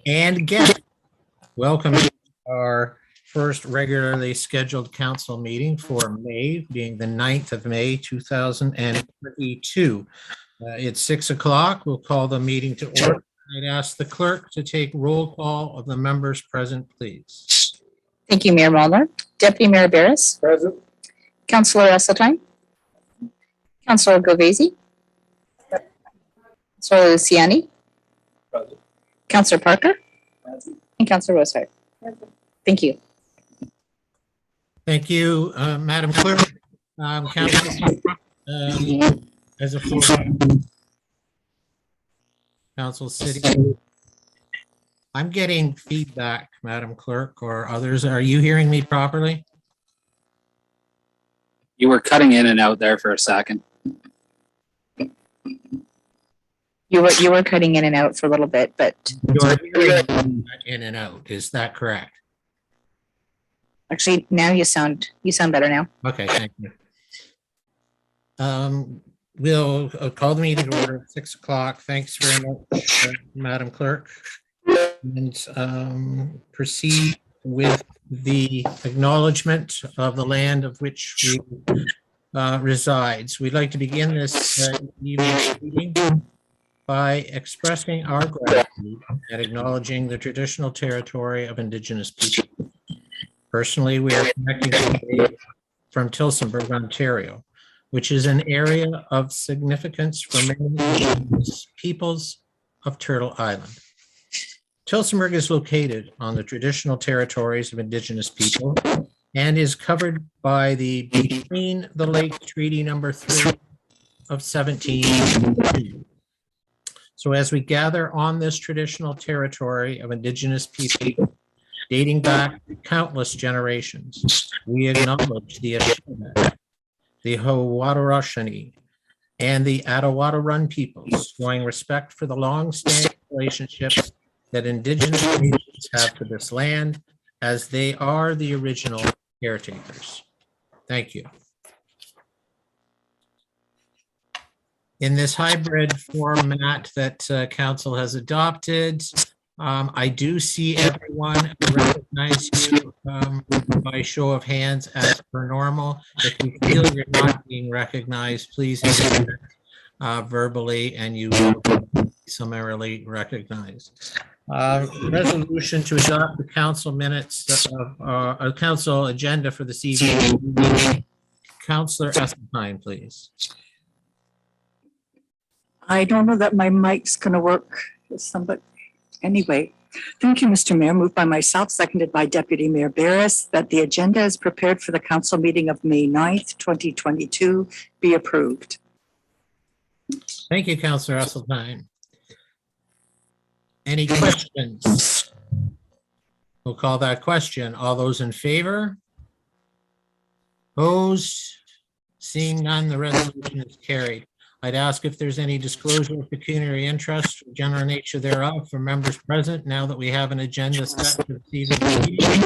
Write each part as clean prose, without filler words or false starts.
And again, welcome to our first regularly scheduled council meeting for May, being the 9th of May, 2022. It's 6 o'clock. We'll call the meeting to order. I'd ask the clerk to take roll call of the members present, please. Thank you, Mayor Molnar. Deputy Mayor Barris. Present. Councillor Esseltine. Councillor Govesi. Councillor Luciani. Present. Councillor Parker. Present. And Councillor Rosehart. Thank you. Thank you, Madam Clerk. Council, as a floor. Council City. I'm getting feedback, Madam Clerk, or others. Are you hearing me properly? You were cutting in and out there for a second. You were cutting in and out for a little bit, but You're hearing in and out. Is that correct? actually now you sound better now. Okay, thank you. We'll call the meeting to order at 6 o'clock. Thanks very much, Madam Clerk. And proceed with the acknowledgement of the land of which we resides. We'd like to begin this evening's meeting by expressing our gratitude and acknowledging the traditional territory of Indigenous people. Personally, we are connecting today from Tilsonburg, Ontario, which is an area of significance for many Indigenous peoples of Turtle Island. Tilsenberg is located on the traditional territories of Indigenous people and is covered by the Between the Lake Treaty Number 3 of 17. So as we gather on this traditional territory of Indigenous people, dating back countless generations, we acknowledge the Anishinaabe, the Hawatarashani, and the Attawatarun peoples, showing respect for the long-standing relationships that Indigenous nations have to this land, as they are the original caretakers. Thank you. In this hybrid format that Council has adopted, I do see everyone. I recognize you by show of hands as per normal. If you feel you're not being recognized, please indicate verbally and you will be summarily recognized. Resolution to adopt the council minutes of a council agenda for this evening. Councillor Esseltine, please. I don't know that my mic's going to work. But anyway, thank you, Mr. Mayor. Moved by myself, seconded by Deputy Mayor Barris, that the agenda is prepared for the council meeting of May 9th, 2022 be approved. Thank you, Councillor Esseltine. Any questions? We'll call that question. All those in favor? Opposed? Seeing none, the resolution is carried. I'd ask if there's any disclosure of pecuniary interest or general nature thereof for members present now that we have an agenda set for this evening's meeting.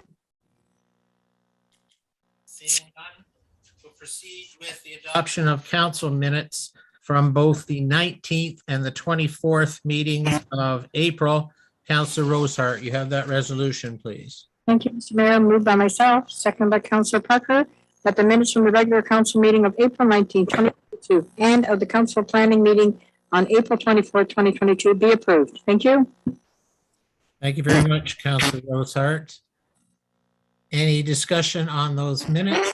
Seeing none, we'll proceed with the adoption of council minutes from both the 19th and the 24th meetings of April. Councillor Rosehart, you have that resolution, please. Thank you, Mr. Mayor. Moved by myself, seconded by Councillor Parker, that the minutes from the regular council meeting of April 19, 2022 and of the council planning meeting on April 24, 2022 be approved. Thank you. Thank you very much, Councillor Rosehart. Any discussion on those minutes?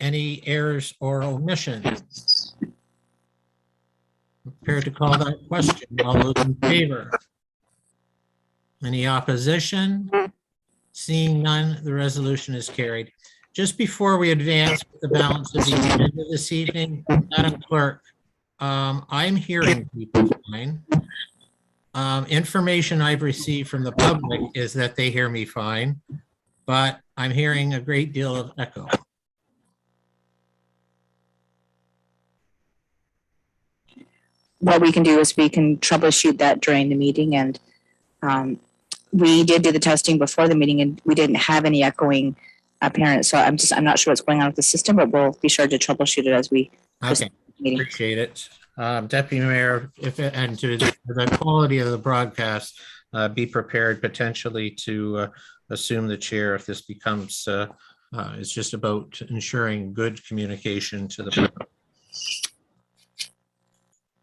Any errors or omissions? Prepared to call that question. All those in favor? Any opposition? Seeing none, the resolution is carried. Just before we advance with the balance of the agenda this evening, Madam Clerk, I'm hearing people fine. Information I've received from the public is that they hear me fine, but I'm hearing a great deal of echo. What we can do is we can troubleshoot that during the meeting, and we did do the testing before the meeting and we didn't have any echoing apparent. So I'm not sure what's going on with the system, but we'll be sure to troubleshoot it as we appreciate it. Deputy Mayor, and to the quality of the broadcast, be prepared potentially to assume the chair if this becomes, it's just about ensuring good communication to the public.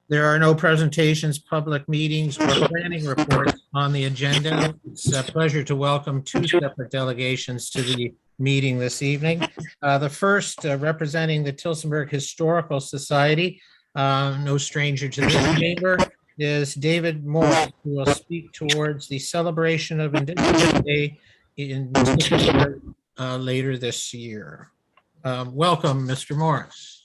There are no presentations, public meetings, or planning reports on the agenda. It's a pleasure to welcome two separate delegations to the meeting this evening. The first, representing the Tilsenburg Historical Society, no stranger to this chamber, is David Moore, who will speak towards the celebration of Indigenous Day in Tilsenburg later this year. Welcome, Mr. Morris.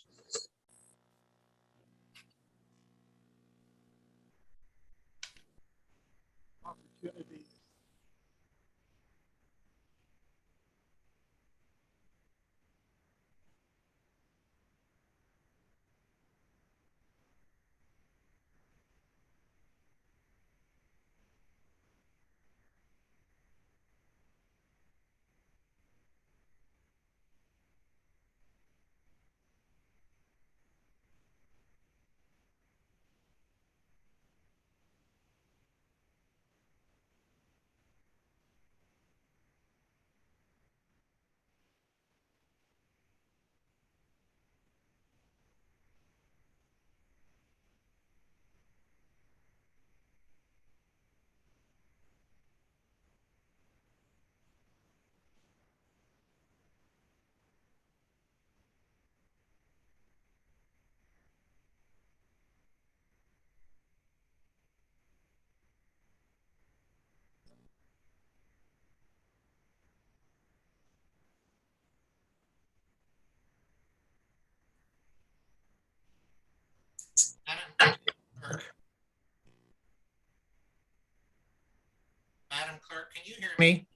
Madam Clerk, can you hear me?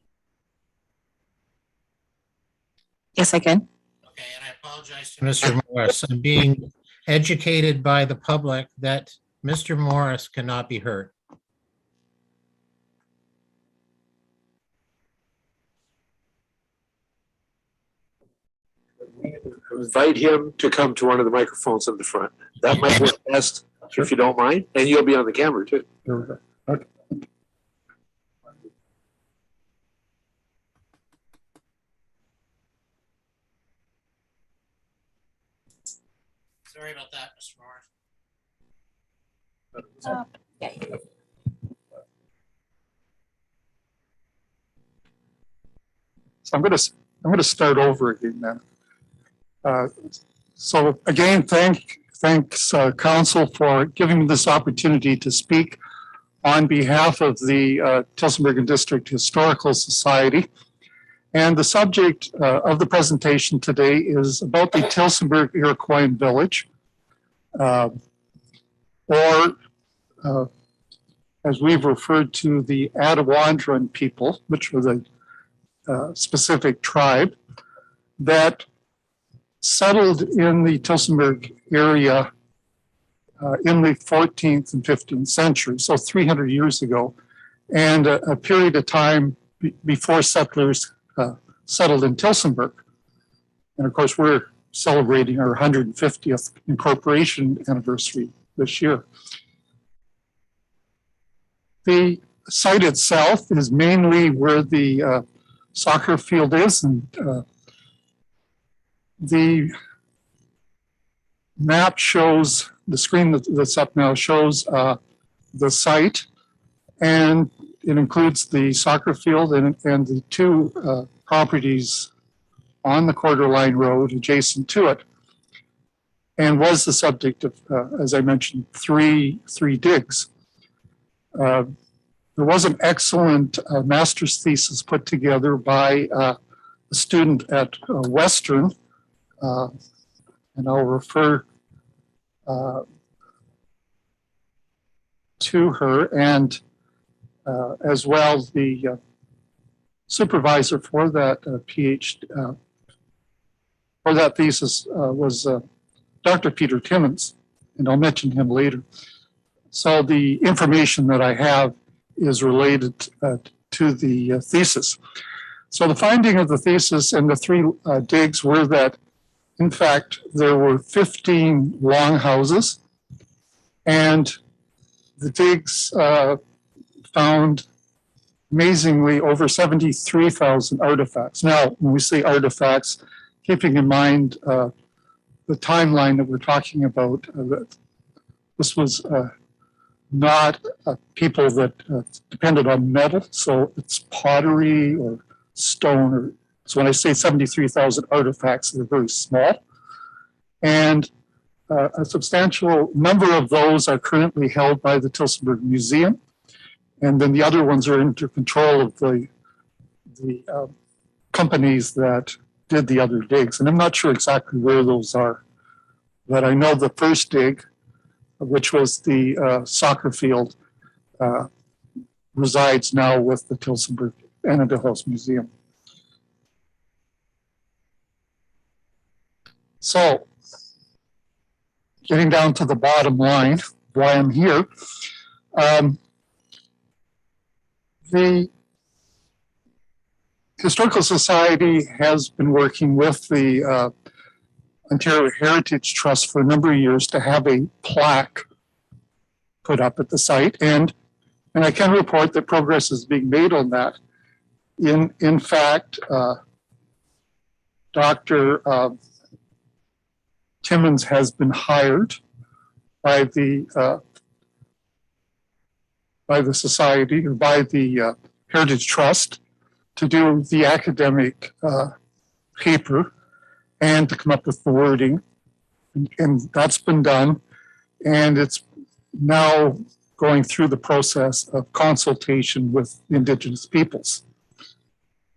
Yes, I can. Okay, and I apologize to Mr. Morris. I'm being educated by the public that Mr. Morris cannot be heard. Invite him to come to one of the microphones in the front. That might work best, if you don't mind, and you'll be on the camera too. Okay. Sorry about that, Mr. Morris. So I'm going to start over again then. So again, thanks council for giving me this opportunity to speak on behalf of the Tilsenburg District Historical Society. And the subject of the presentation today is about the Tilsenburg Iroquois Village, or as we've referred to, the Adawandran people, which were the specific tribe that settled in the Tilsenburg area in the 14th and 15th century, so 300 years ago, and a period of time before settlers settled in Tilsenburg. And of course, we're celebrating our 150th incorporation anniversary this year. The site itself is mainly where the soccer field is, and the map shows, the screen that's up now shows the site, and it includes the soccer field and the two properties on the Quarter Line Road adjacent to it, and was the subject of, as I mentioned, three digs. There was an excellent master's thesis put together by a student at Western, and I'll refer to her, and as well the supervisor for that PhD, for that thesis was Dr. Peter Timmons, and I'll mention him later. So the information that I have is related to the thesis. So the finding of the thesis and the three digs were that, in fact, there were 15 longhouses, and the digs found amazingly over 73,000 artifacts. Now, when we say artifacts, keeping in mind the timeline that we're talking about, that this was not people that depended on metal, so it's pottery or stone. Or, so when I say 73,000 artifacts, they're very small. And a substantial number of those are currently held by the Tilsenburg Museum. And then the other ones are under control of the companies that did the other digs. And I'm not sure exactly where those are, but I know the first dig, which was the soccer field, resides now with the Tilsenburg Canada House Museum. So, getting down to the bottom line, why I'm here. The Historical Society has been working with the Ontario Heritage Trust for a number of years to have a plaque put up at the site, and I can report that progress is being made on that. In fact, Dr. Timmons has been hired by the society, or by the Heritage Trust, to do the academic paper and to come up with the wording. And that's been done. And it's now going through the process of consultation with Indigenous peoples.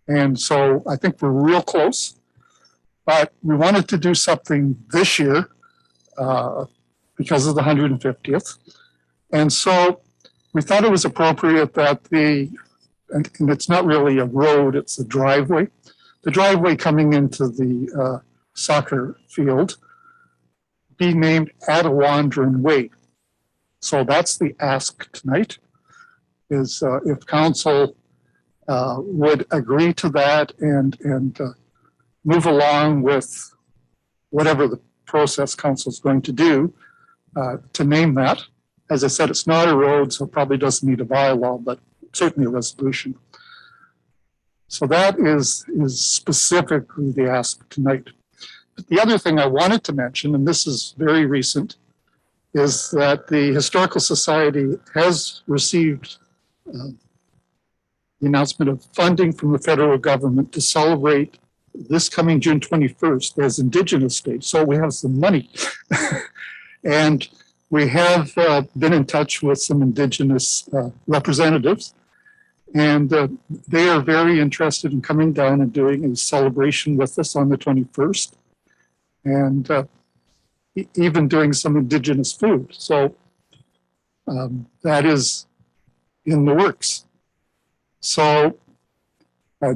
And so I think we're real close. But we wanted to do something this year because of the 150th. And so we thought it was appropriate that and it's not really a road, it's a driveway. The driveway coming into the soccer field be named Adawandran Way. So that's the ask tonight, is if council would agree to that and move along with whatever the process council is going to do to name that. As I said, it's not a road, so it probably doesn't need a bylaw, but certainly a resolution. So that is specifically the ask tonight. But the other thing I wanted to mention, and this is very recent, is that the Historical Society has received the announcement of funding from the federal government to celebrate this coming June 21st as Indigenous Day. So we have some money. And we have been in touch with some Indigenous representatives, and they are very interested in coming down and doing a celebration with us on the 21st, and even doing some Indigenous food. So that is in the works. So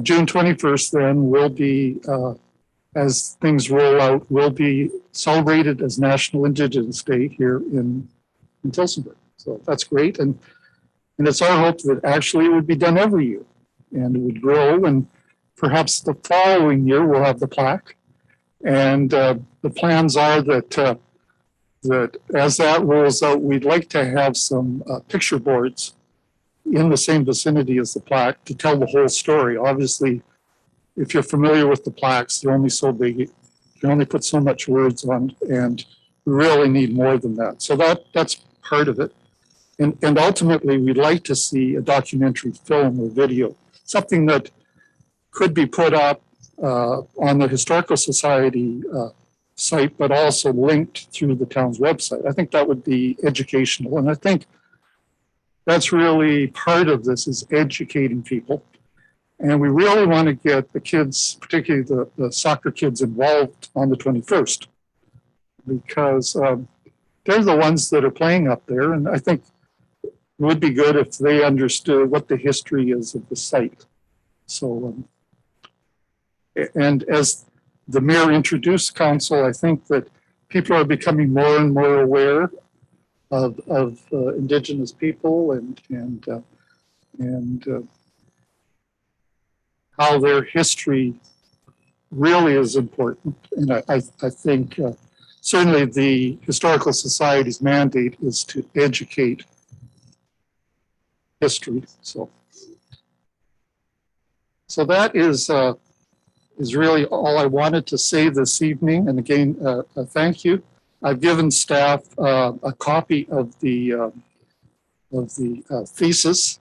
June 21st then will be, as things roll out, will be celebrated as National Indigenous Day here in Tilsonburg. So that's great. And it's our hope that actually it would be done every year and it would grow, and perhaps the following year we'll have the plaque. And the plans are that as that rolls out, we'd like to have some picture boards in the same vicinity as the plaque to tell the whole story. Obviously, if you're familiar with the plaques, they're only so big. You can only put so much words on, and we really need more than that. So that's part of it. And ultimately, we'd like to see a documentary film or video, something that could be put up on the Historical Society site, but also linked through the town's website. I think that would be educational. And I think that's really part of this, is educating people. And we really want to get the kids, particularly the soccer kids, involved on the 21st, because they're the ones that are playing up there. And I think it would be good if they understood what the history is of the site. So, and as the mayor introduced council, I think that people are becoming more and more aware of Indigenous people and how their history really is important. And I think certainly the Historical Society's mandate is to educate history. So So that is really all I wanted to say this evening. And again, thank you. I've given staff a copy of the thesis,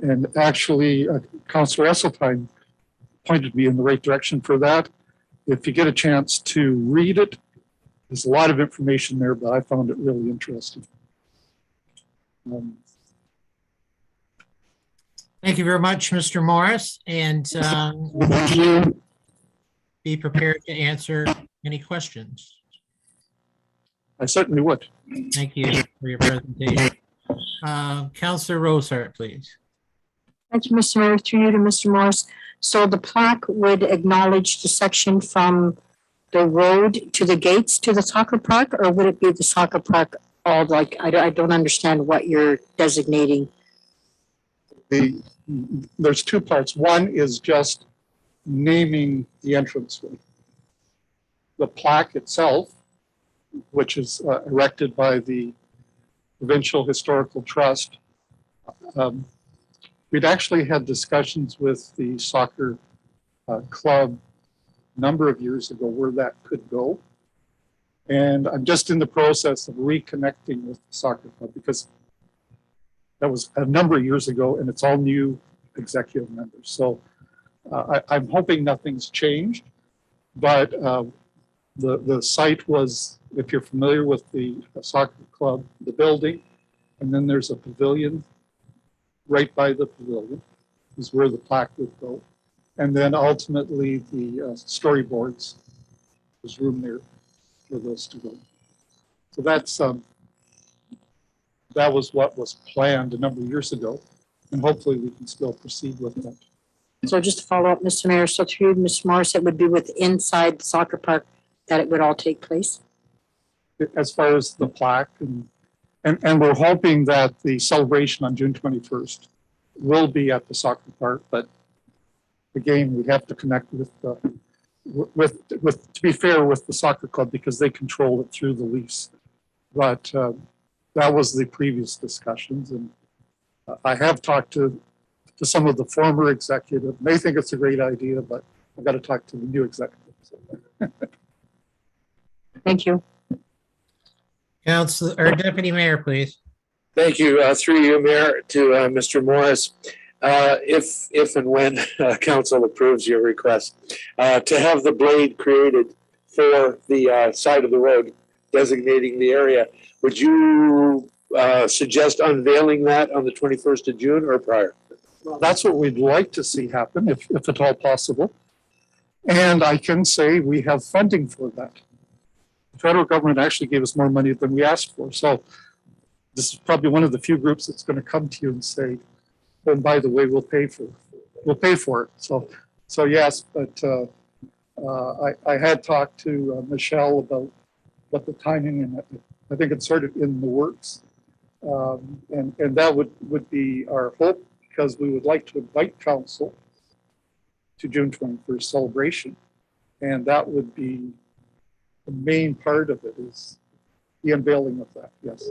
and actually Councillor Esseltine pointed me in the right direction for that. If you get a chance to read it, there's a lot of information there, but I found it really interesting. Thank you very much, Mr. Morris, and be prepared to answer any questions. I certainly would. Thank you for your presentation. Councillor Rosehart, please. Thank you, Mr. Mayor. Through you to Mr. Morris. So the plaque would acknowledge the section from the road to the gates to the soccer park, or would it be the soccer park all like, I don't understand what you're designating. There's two parts. One is just naming the entranceway. The plaque itself, which is erected by the Provincial Historical Trust. We'd actually had discussions with the soccer club a number of years ago where that could go. And I'm just in the process of reconnecting with the soccer club because that was a number of years ago and it's all new executive members. So I'm hoping nothing's changed, but the site was, if you're familiar with the soccer club, the building, and then there's a pavilion right by the pavilion is where the plaque would go. And then ultimately the storyboards, there's room there for those to go. So that's, that was what was planned a number of years ago. And hopefully we can still proceed with that. So just to follow up, Mr. Mayor, so through Mr. Morris, it would be with inside the soccer park that it would all take place? As far as the plaque, and we're hoping that the celebration on June 21st will be at the soccer park, but again, we have to connect with to be fair with the soccer club because they control it through the lease. But that was the previous discussions, and I have talked to some of the former executive. They think it's a great idea, but I've got to talk to the new executives. Thank you. Council or Deputy Mayor, please. Thank you. Through you, Mayor, to Mr. Morris. If and when council approves your request to have the blade created for the side of the road designating the area, would you suggest unveiling that on the 21st of June or prior? Well, that's what we'd like to see happen, if at all possible. And I can say we have funding for that. The federal government actually gave us more money than we asked for. So this is probably one of the few groups that's going to come to you and say, oh, and by the way, we'll pay for it. So yes, but I had talked to Michelle about what the timing, and I think it's sort of in the works. And that would be our hope, because we would like to invite council to June 21st celebration. And that would be the main part of it, is the unveiling of that, yes.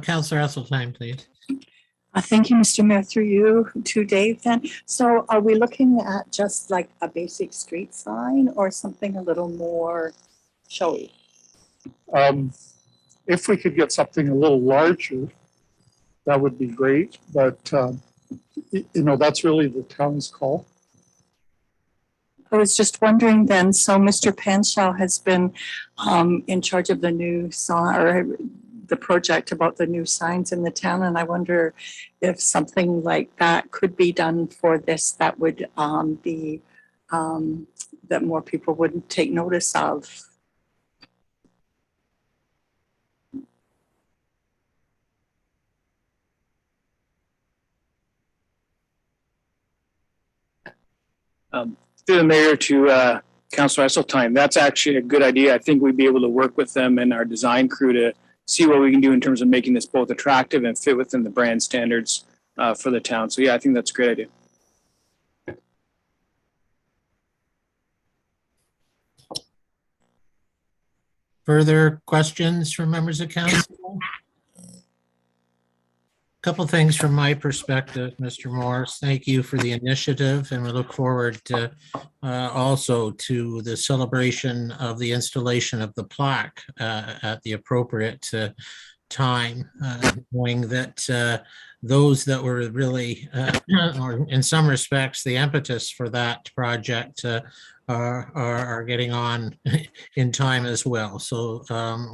Councillor Esseltine, please. Thank you, Mr. Mayor, through you to Dave then. So are we looking at just like a basic street sign or something a little more showy? If we could get something a little larger, that would be great. But, that's really the town's call. I was just wondering then, so Mr. Panshaw has been in charge of the new sign, or the project about the new signs in the town, and I wonder if something like that could be done for this that would be that more people would take notice of. Through the mayor to Councilor Esseltine, that's actually a good idea. I think we'd be able to work with them and our design crew to see what we can do in terms of making this both attractive and fit within the brand standards for the town. So yeah, I think that's a great idea. Further questions from members of council? Couple things from my perspective, Mr. Morris. Thank you for the initiative, and we look forward to also to the celebration of the installation of the plaque at the appropriate time, knowing that those that were really, or in some respects, the impetus for that project are getting on in time as well. So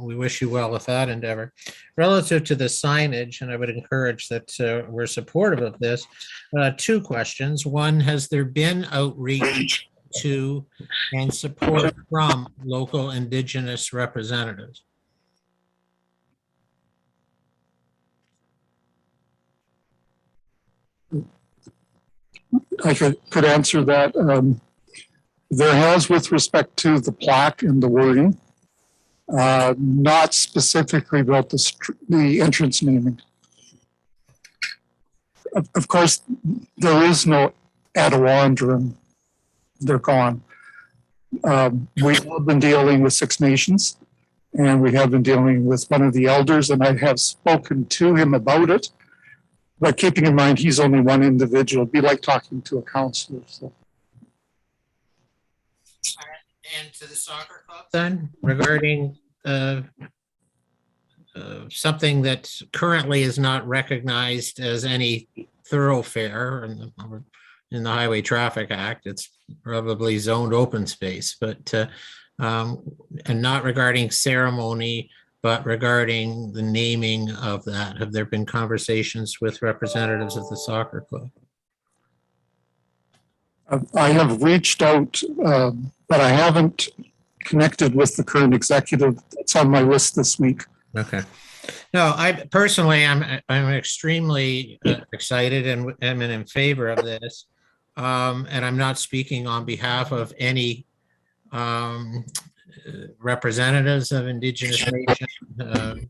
we wish you well with that endeavor. Relative to the signage, and I would encourage that we're supportive of this, two questions. One, has there been outreach to and support from local Indigenous representatives? I could answer that. There has, with respect to the plaque and the wording, not specifically about the entrance naming. Of course, there is no Attawandaron. They're gone. We have been dealing with Six Nations, and we have been dealing with one of the elders, and I have spoken to him about it. But keeping in mind, he's only one individual. It'd be like talking to a counselor. So. And to the soccer club then, regarding something that currently is not recognized as any thoroughfare in the Highway Traffic Act. It's probably zoned open space, but and not regarding ceremony, but regarding the naming of that. Have there been conversations with representatives of the soccer club? I have reached out, but I haven't connected with the current executive. It's on my list this week. Okay. No, I personally, I'm extremely excited and am in favor of this. And I'm not speaking on behalf of any representatives of Indigenous nations.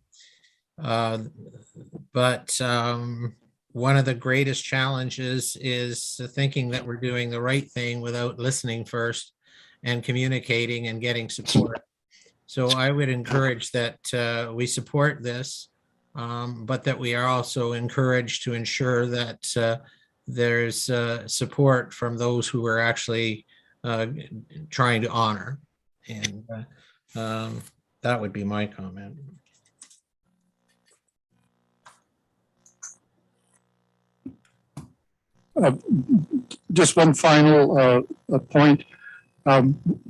But one of the greatest challenges is thinking that we're doing the right thing without listening first and communicating and getting support. So I would encourage that we support this, but that we are also encouraged to ensure that there's support from those who are actually trying to honor. And that would be my comment. Just one final point. One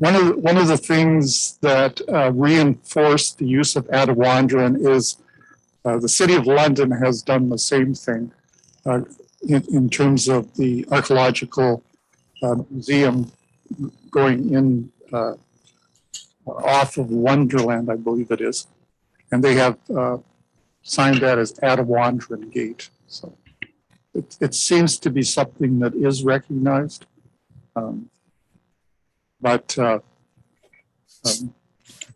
of the things that reinforced the use of Attawandaron is the City of London has done the same thing in terms of the archaeological museum going in off of Wonderland, I believe it is, and they have signed that as Attawandaron Gate. So it seems to be something that is recognized. But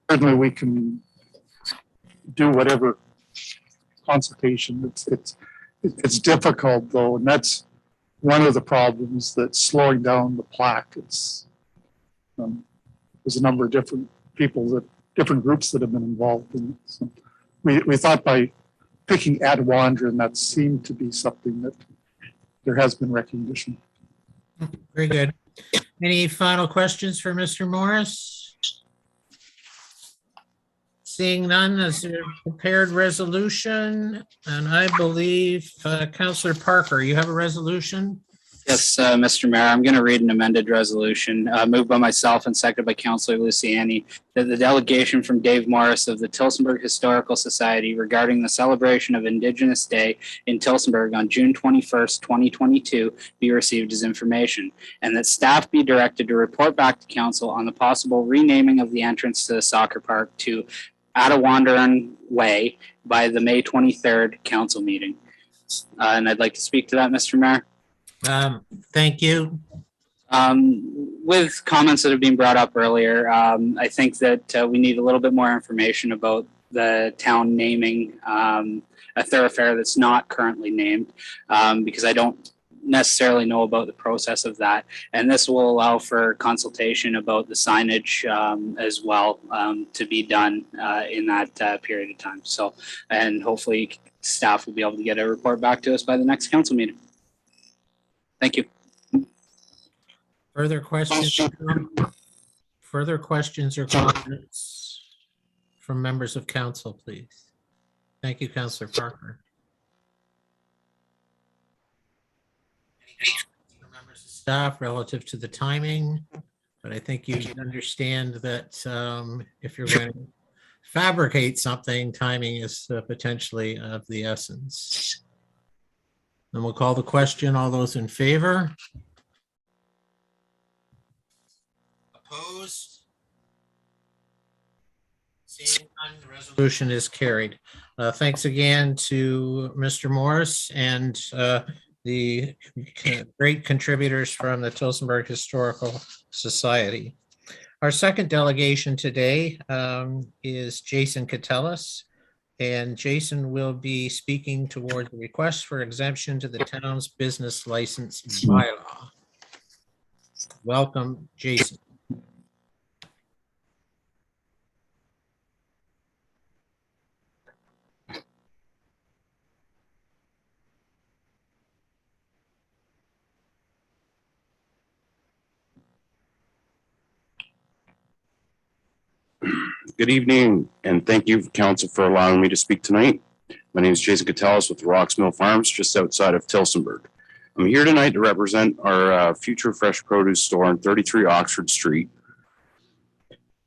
certainly we can do whatever consultation. It's difficult though, and that's one of the problems that's slowing down the plaque. It's there's a number of different people different groups that have been involved in it. So we thought by picking Attawandaron, that seemed to be something that there has been recognition. Very good. Any final questions for Mr. Morris? Seeing none, as a prepared resolution, and I believe Councillor Parker, you have a resolution? Yes, Mr. Mayor, I'm going to read an amended resolution moved by myself and seconded by Councillor Luciani that the delegation from Dave Morris of the Tilsenburg Historical Society regarding the celebration of Indigenous Day in Tilsenburg on June 21st, 2022 be received as information, and that staff be directed to report back to council on the possible renaming of the entrance to the soccer park to Attawandaron Way by the May 23rd council meeting. And I'd like to speak to that, Mr. Mayor. Thank you. With comments that have been brought up earlier, I think that we need a little bit more information about the town naming a thoroughfare that's not currently named, because I don't necessarily know about the process of that. And this will allow for consultation about the signage as well to be done in that period of time. So, and hopefully staff will be able to get a report back to us by the next council meeting. Thank you. Further questions? Further questions or comments from members of council, please? Thank you, Councillor Parker. Any comments from members of staff relative to the timing? But I think you understand that if you're going to fabricate something, timing is potentially of the essence. Then we'll call the question. All those in favor? Opposed? Seeing none, the resolution is carried. Thanks again to Mr. Morris and the great contributors from the Tilsenburg Historical Society. Our second delegation today is Jason Catellis, and Jason will be speaking toward the request for exemption to the town's business license bylaw. Welcome, Jason. Good evening, and thank you, Council, for allowing me to speak tonight. My name is Jason Catellis with Rocks Mill Farms, just outside of Tilsonburg. I'm here tonight to represent our future fresh produce store on 33 Oxford Street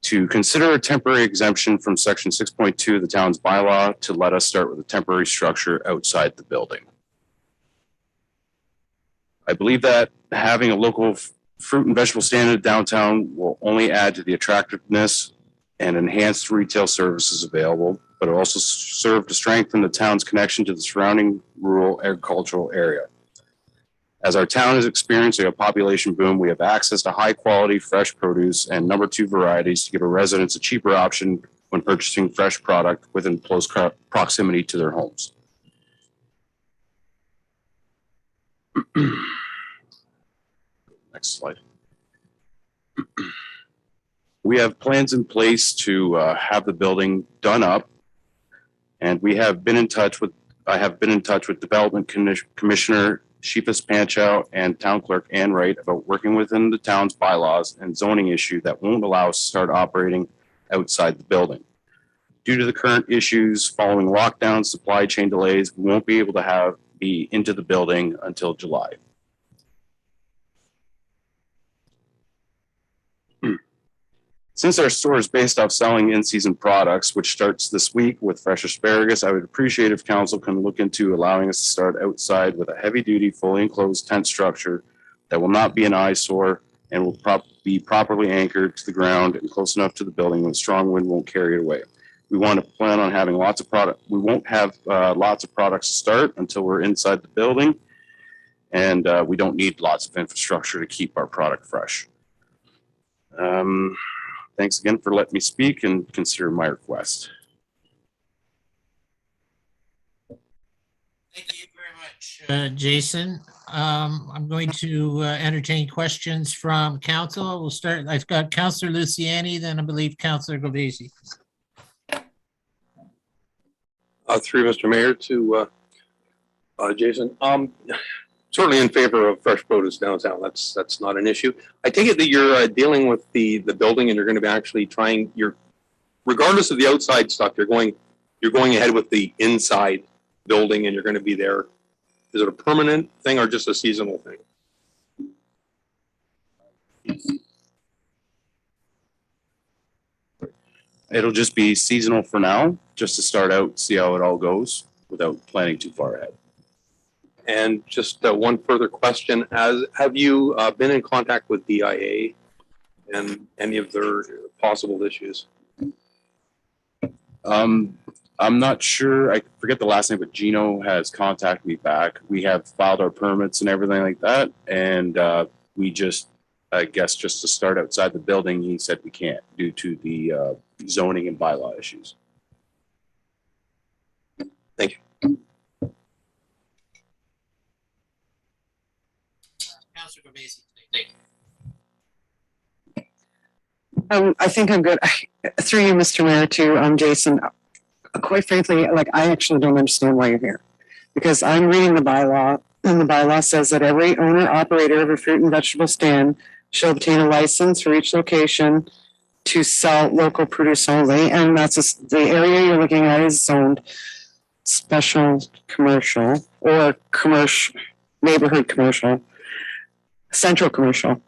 to consider a temporary exemption from Section 6.2 of the town's bylaw to let us start with a temporary structure outside the building. I believe that having a local fruit and vegetable stand downtown will only add to the attractiveness and enhanced retail services available, but it also serve to strengthen the town's connection to the surrounding rural agricultural area. As our town is experiencing a population boom, we have access to high quality fresh produce and number 2 varieties to give our residents a cheaper option when purchasing fresh product within close proximity to their homes. Next slide. We have plans in place to have the building done up, and we have been in touch with, I have been in touch with Development Commissioner Sheepas Panchow and Town Clerk Ann Wright about working within the town's bylaws and zoning issue that won't allow us to start operating outside the building. Due to the current issues following lockdowns, supply chain delays, we won't be able to be into the building until July. Since our store is based off selling in-season products, which starts this week with fresh asparagus, I would appreciate if council can look into allowing us to start outside with a heavy-duty, fully enclosed tent structure that will not be an eyesore and will be properly anchored to the ground and close enough to the building when strong wind won't carry it away. We want to plan on having lots of product. We won't have lots of products to start until we're inside the building, and we don't need lots of infrastructure to keep our product fresh. Thanks again for letting me speak and consider my request. Thank you very much, Jason. I'm going to entertain questions from council. We'll start. I've got Councillor Luciani, then I believe Councillor Govesi. Through Mr. Mayor to Jason. Certainly in favor of fresh produce downtown. That's not an issue. I take it that you're dealing with the building, and you're going to be actually trying. Regardless of the outside stuff, you're going ahead with the inside building, and you're going to be there. Is it a permanent thing or just a seasonal thing? It'll just be seasonal for now, just to start out, see how it all goes without planning too far ahead. And just one further question: have you been in contact with DIA and any of their possible issues? I'm not sure. I forget the last name, but Gino has contacted me back. We have filed our permits and everything like that, and we just, I guess, just to start outside the building, he said we can't due to the zoning and bylaw issues. Thank you. basically. I think I'm good. Through you, Mr. Mayor, to Jason. Quite frankly, like I actually don't understand why you're here, because I'm reading the bylaw, and the bylaw says that every owner operator of a fruit and vegetable stand shall obtain a license for each location to sell local produce only, and the area you're looking at is zoned special commercial or commercial, neighborhood commercial, central commercial.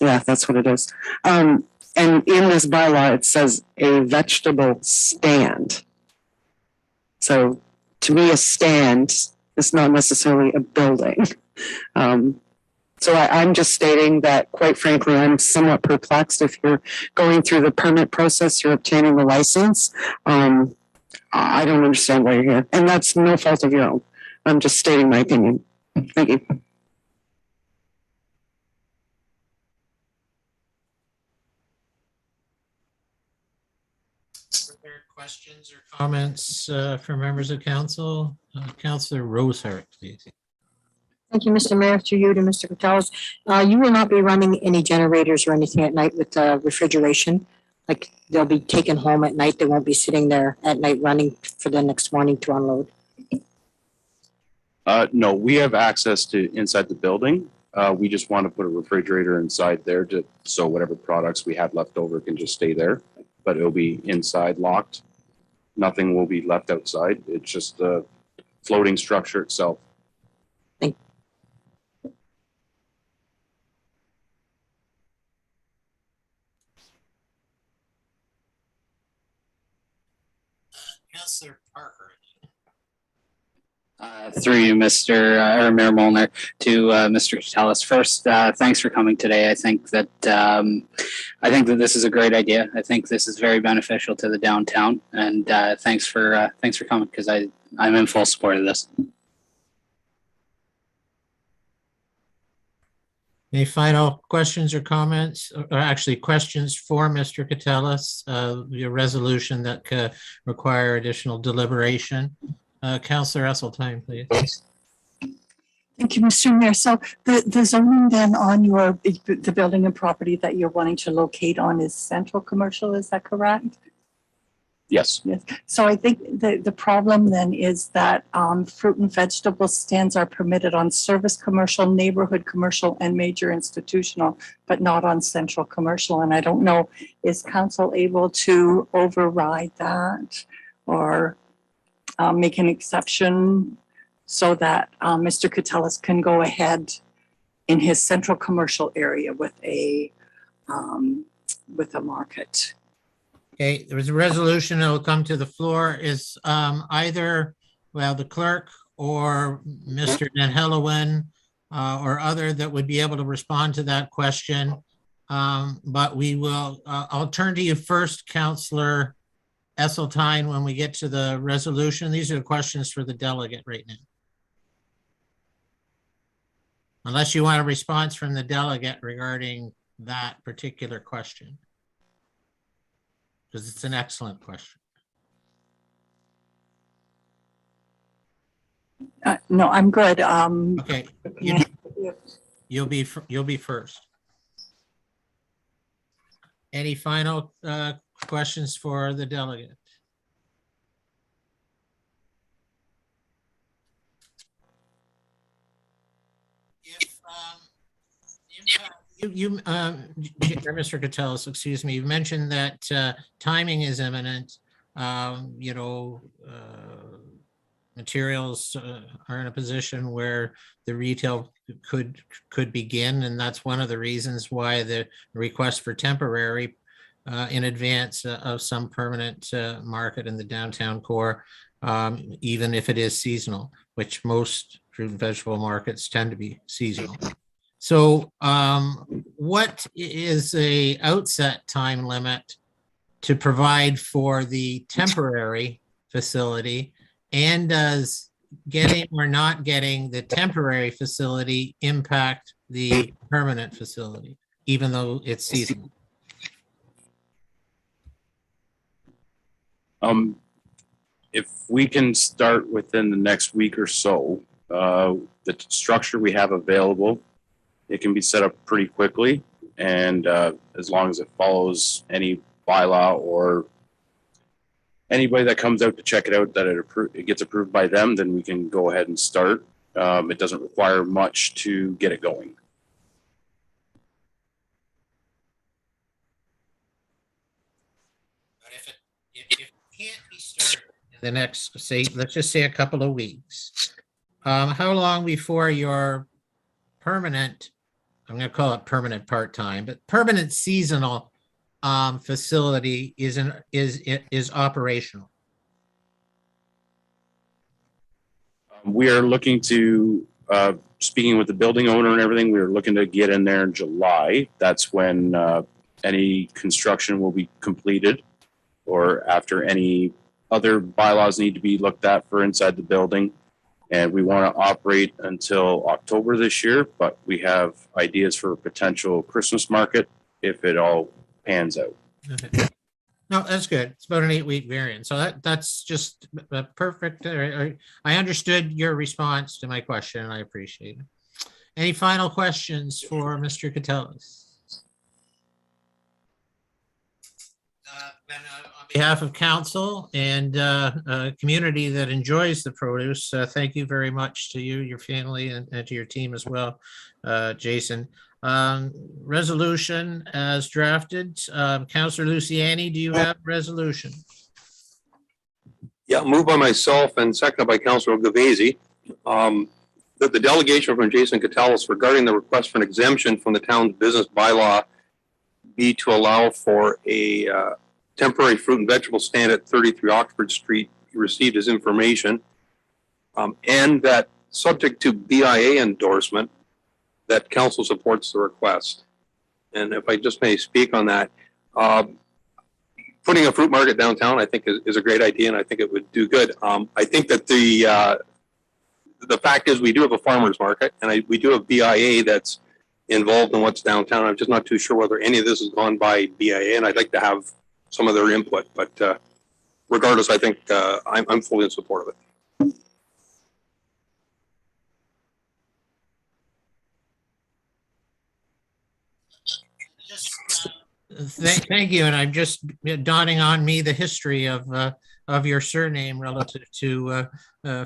Yeah, that's what it is. And in this bylaw, it says a vegetable stand. So to me, a stand is not necessarily a building. So I'm just stating that, quite frankly, I'm somewhat perplexed. If you're going through the permit process, you're obtaining the license. I don't understand why you're here. And that's no fault of your own. I'm just stating my opinion. Thank you. Further questions or comments from members of council? Councillor Rosehart, please. Thank you, Mr. Mayor, through you to Mr. Catellus. You will not be running any generators or anything at night with refrigeration. Like they'll be taken home at night. They won't be sitting there at night running for the next morning to unload. No, we have access to inside the building. We just want to put a refrigerator inside there so whatever products we have left over can just stay there, but it'll be inside locked. Nothing will be left outside. It's just the floating structure itself. Councillor Parker. Through you, Mr. or Mayor Molnar, to Mr. Catellus. First, thanks for coming today. I think that this is a great idea. I think this is very beneficial to the downtown, and thanks for coming, because I'm in full support of this. Any final questions or comments, or actually questions for Mr. Catellus? Your resolution that require additional deliberation. Councillor Esseltine, please. Thank you, Mr. Mayor. So the zoning then on the building and property that you're wanting to locate on is central commercial, is that correct? Yes. Yes. So I think the problem then is that fruit and vegetable stands are permitted on service commercial, neighborhood commercial, and major institutional, but not on central commercial. And I don't know, is council able to override that or make an exception so that Mr. Catellus can go ahead in his central commercial area with a market? Okay, there was a resolution that will come to the floor. Is either, well, the clerk or Mr. Van Hellewen or other that would be able to respond to that question. But we will, I'll turn to you first, Councillor Esseltine, when we get to the resolution. These are the questions for the delegate right now. Unless you want a response from the delegate regarding that particular question. Because it's an excellent question. No, I'm good. Okay, you'll be first. Any final questions for the delegate? Mr. Catellus, excuse me, you mentioned that timing is imminent. Materials are in a position where the retail could begin, and that's one of the reasons why the request for temporary in advance of some permanent market in the downtown core, even if it is seasonal, which most fruit and vegetable markets tend to be seasonal. So what is a outset time limit to provide for the temporary facility, and does getting or not getting the temporary facility impact the permanent facility, even though it's seasonal? If we can start within the next week or so, the structure we have available it can be set up pretty quickly. And as long as it follows any bylaw or anybody that comes out to check it out, that it gets approved by them, then we can go ahead and start. It doesn't require much to get it going. But if it can't be started in the next, say, let's just say a couple of weeks, how long before your permanent, I'm going to call it permanent part-time, but permanent seasonal facility is operational? We are looking to, speaking with the building owner and everything, we are looking to get in there in July. That's when any construction will be completed, or after any other bylaws need to be looked at for inside the building. And we want to operate until October this year, but we have ideas for a potential Christmas market if it all pans out. Okay. No, that's good. It's about an 8-week variant. So that's just perfect. I understood your response to my question and I appreciate it. Any final questions for Mr. Catellus? On behalf of council and a community that enjoys the produce, thank you very much to you, your family, and to your team as well, Jason. Resolution as drafted. Councillor Luciani, do you have resolution? Yeah, moved by myself and seconded by Councilor Gavesi, that the delegation from Jason Catellus regarding the request for an exemption from the town's business bylaw be to allow for a temporary fruit and vegetable stand at 33 Oxford Street. He received his information, and that subject to BIA endorsement, that council supports the request. And if I just may speak on that, putting a fruit market downtown, I think is a great idea, and I think it would do good. I think that the fact is we do have a farmer's market, and we do have BIA that's involved in what's downtown. I'm just not too sure whether any of this has gone by BIA, and I'd like to have some of their input. But regardless, I think I'm fully in support of it. Thank you, and I'm just dawning on me the history of your surname relative to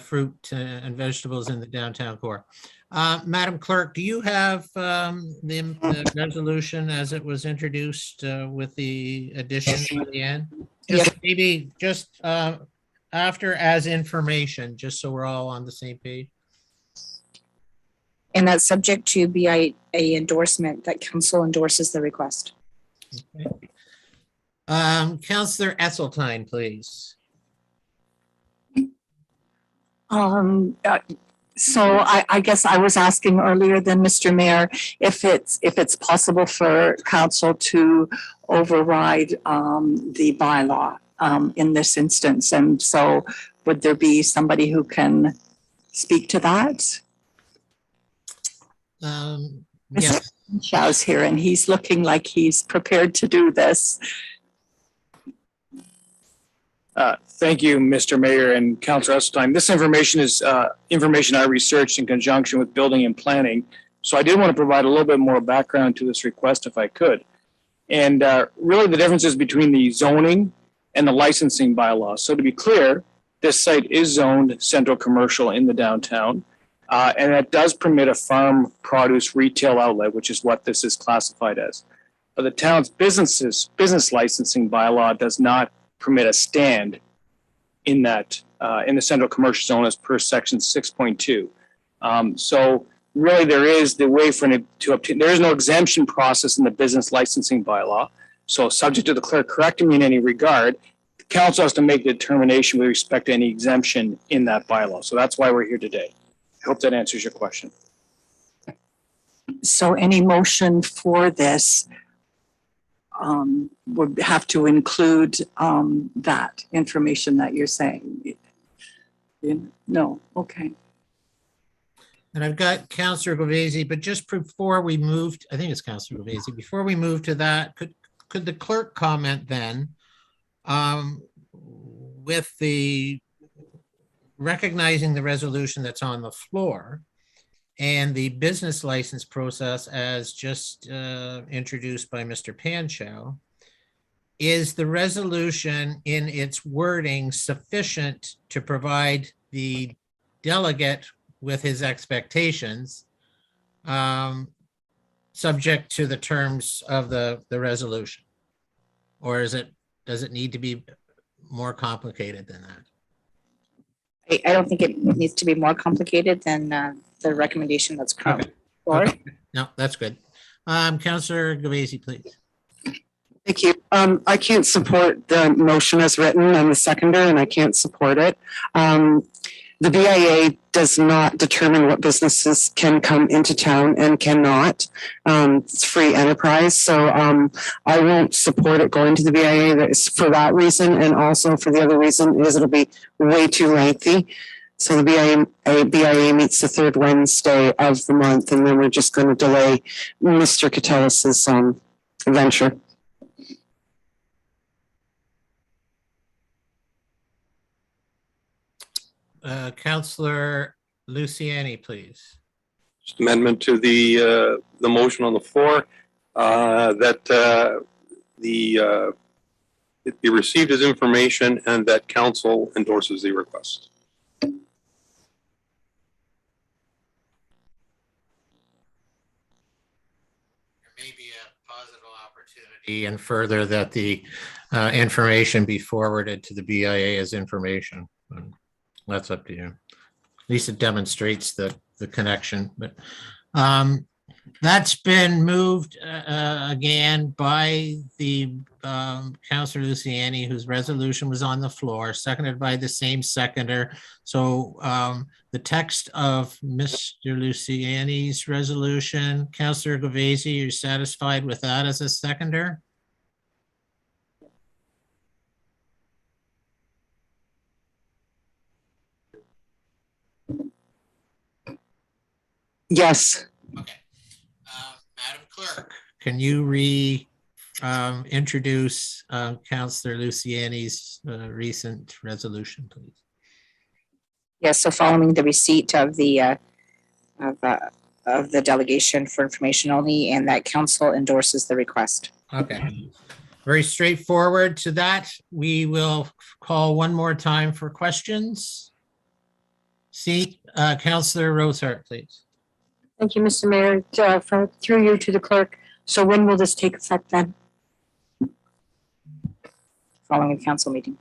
fruit and vegetables in the downtown core. Madam Clerk, do you have the resolution as it was introduced with the addition at the end? Just maybe just after as information, just so we're all on the same page. And that's subject to BIA endorsement, that council endorses the request. Okay. Councillor Esseltine, please. So I guess I was asking earlier than Mr. Mayor, if it's possible for council to override the bylaw in this instance. And so would there be somebody who can speak to that? Yes. Shaw's here and he's looking like he's prepared to do this. Thank you, Mr. Mayor and Councilor Esseltine. This information is information I researched in conjunction with building and planning. So I did want to provide a little bit more background to this request if I could. And really the differences between the zoning and the licensing bylaw. So to be clear, this site is zoned central commercial in the downtown. And that does permit a farm produce retail outlet, which is what this is classified as. But the town's business licensing bylaw does not permit a stand in that in the central commercial zone as per section 6.2. So really there is the way for it to obtain, there is no exemption process in the business licensing bylaw. So subject to the clerk correcting me in any regard, the council has to make the determination with respect to any exemption in that bylaw. So that's why we're here today. I hope that answers your question. So any motion for this would have to include that information that you're saying. No, okay. And I've got Councillor Gavesi, but just before we moved, I think it's Councillor Gavesi, before we move to that, could the clerk comment then with the recognizing the resolution that's on the floor and the business license process as just introduced by Mr. Panchow. Is the resolution in its wording sufficient to provide the delegate with his expectations, subject to the terms of the resolution? Or does it need to be more complicated than that? I don't think it needs to be more complicated than the recommendation that's currently for. Okay. No, that's good. Councillor Gavesi, please. Thank you. I can't support the motion as written. I'm the seconder and I can't support it. The BIA does not determine what businesses can come into town and cannot. It's free enterprise. So I won't support it going to the BIA. That's for that reason. And also for the other reason is it'll be way too lengthy. So the BIA meets the third Wednesday of the month, and then we're just going to delay Mr. Catellus' venture. Councillor Luciani, please. Just amendment to the motion on the floor that it be received as information and that council endorses the request. May be a positive opportunity and further that the information be forwarded to the BIA as information. That's up to you. At least it demonstrates the connection. But that's been moved again by the Councillor Luciani, whose resolution was on the floor, seconded by the same seconder. So the text of Mr. Luciani's resolution, Councillor Gavesi, you're satisfied with that as a seconder? Yes. Okay. Madam Clerk, can you introduce Councillor Luciani's recent resolution, please? Yes, so following the receipt of the delegation for information only, and that council endorses the request. Okay. Very straightforward to that. We will call one more time for questions. See, Councillor Rosehart, please. Thank you, Mr. Mayor. Through you to the clerk. So when will this take effect then? Following the council meeting,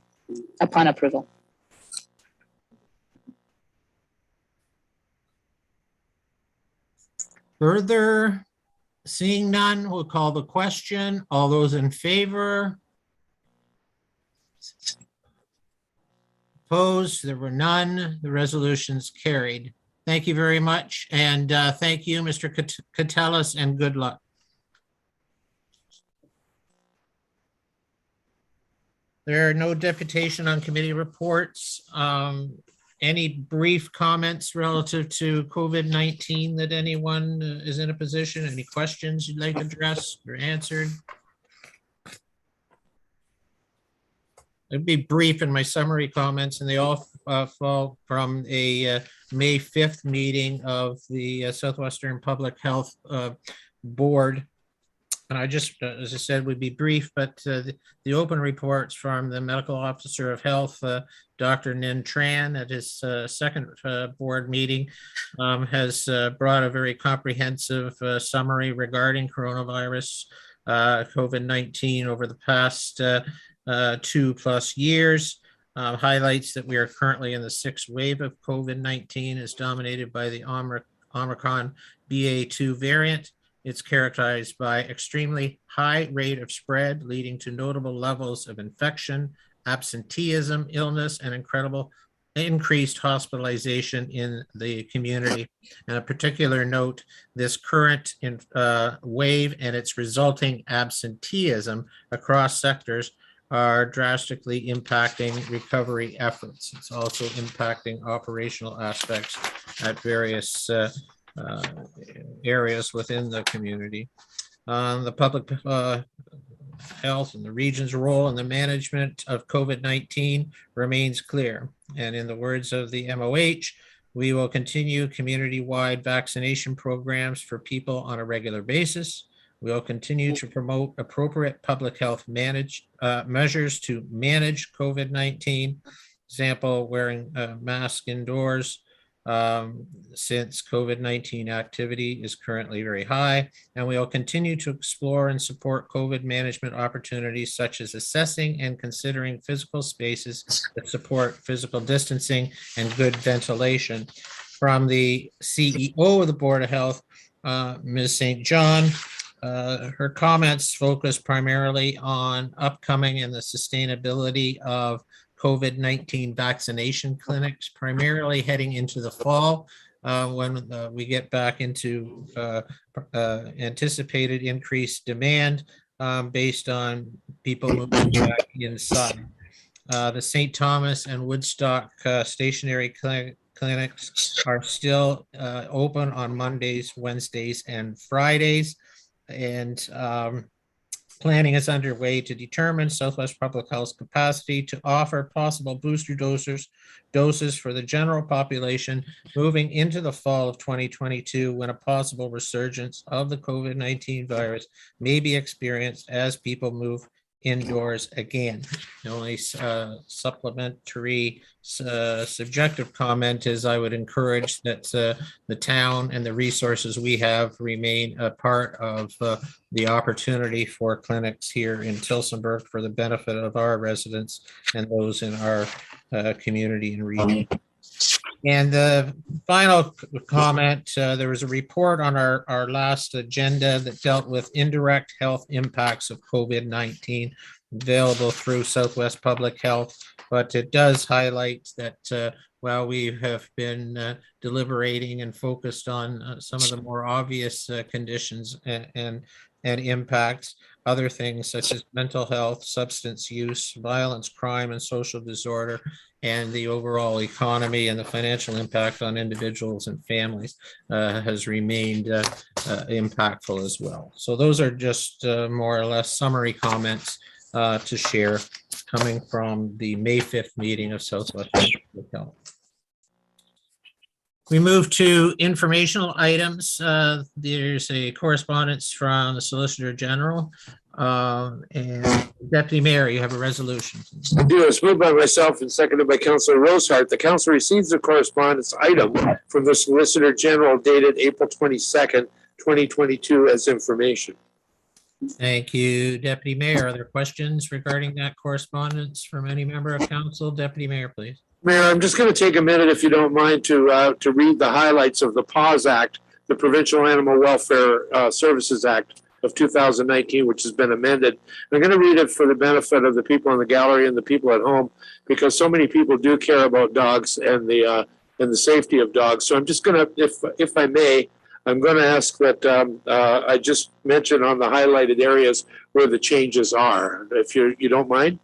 upon approval. Further, seeing none, we'll call the question. All those in favor? Opposed? There were none. The resolution's carried. Thank you very much. And thank you, Mr. Catellus, and good luck. There are no deputation on committee reports. Any brief comments relative to COVID-19 that anyone is in a position? Any questions you'd like addressed or answered? It'd be brief in my summary comments, and they all fall from a May 5th meeting of the Southwestern Public Health Board. And I just, as I said, would be brief, but the open reports from the Medical Officer of Health, Dr. Nin Tran, at his second board meeting, has brought a very comprehensive summary regarding coronavirus, COVID-19 over the past 2+ years. Highlights that we are currently in the 6th wave of COVID-19, is dominated by the Omicron BA.2 variant. It's characterized by extremely high rate of spread, leading to notable levels of infection, absenteeism, illness, and incredible increased hospitalization in the community. And a particular note, this current wave and its resulting absenteeism across sectors are drastically impacting recovery efforts. It's also impacting operational aspects at various areas within the community. The public health and the region's role in the management of COVID-19 remains clear. And in the words of the MOH, We will continue community-wide vaccination programs for people on a regular basis. We will continue to promote appropriate public health measures to manage COVID-19. Example, wearing a mask indoors, since COVID-19 activity is currently very high, and we will continue to explore and support COVID management opportunities such as assessing and considering physical spaces that support physical distancing and good ventilation. From the CEO of the Board of Health, Ms. St. John, her comments focus primarily on upcoming and the sustainability of COVID-19 vaccination clinics, primarily heading into the fall when we get back into anticipated increased demand based on people moving back inside. The St. Thomas and Woodstock stationary clinics are still open on Mondays, Wednesdays, and Fridays. And planning is underway to determine Southwest Public Health's capacity to offer possible booster doses for the general population moving into the fall of 2022, when a possible resurgence of the COVID-19 virus may be experienced as people move indoors again. The only supplementary subjective comment is I would encourage that the town and the resources we have remain a part of the opportunity for clinics here in Tilsenburg for the benefit of our residents and those in our community and region. And the final comment, there was a report on our last agenda that dealt with indirect health impacts of COVID-19, available through Southwest Public Health, but it does highlight that while we have been deliberating and focused on some of the more obvious conditions and impacts, other things such as mental health, substance use, violence, crime, and social disorder, and the overall economy and the financial impact on individuals and families has remained impactful as well. So those are just more or less summary comments to share coming from the May 5th meeting of Southwest Public Health. We move to informational items. There's a correspondence from the Solicitor General. And Deputy Mayor, you have a resolution. I do. It's moved by myself and seconded by Councilor Rosehart. The council receives the correspondence item from the Solicitor General dated April 22nd, 2022 as information. Thank you, Deputy Mayor. Are there questions regarding that correspondence from any member of council? Deputy Mayor, please. Mayor, I'm just going to take a minute, if you don't mind, to read the highlights of the PAWS Act, the Provincial Animal Welfare Services Act of 2019, which has been amended. I'm going to read it for the benefit of the people in the gallery and the people at home, because so many people do care about dogs and the safety of dogs. So I'm just going to, if I may, I'm going to ask that I just mention on the highlighted areas where the changes are, if you don't mind.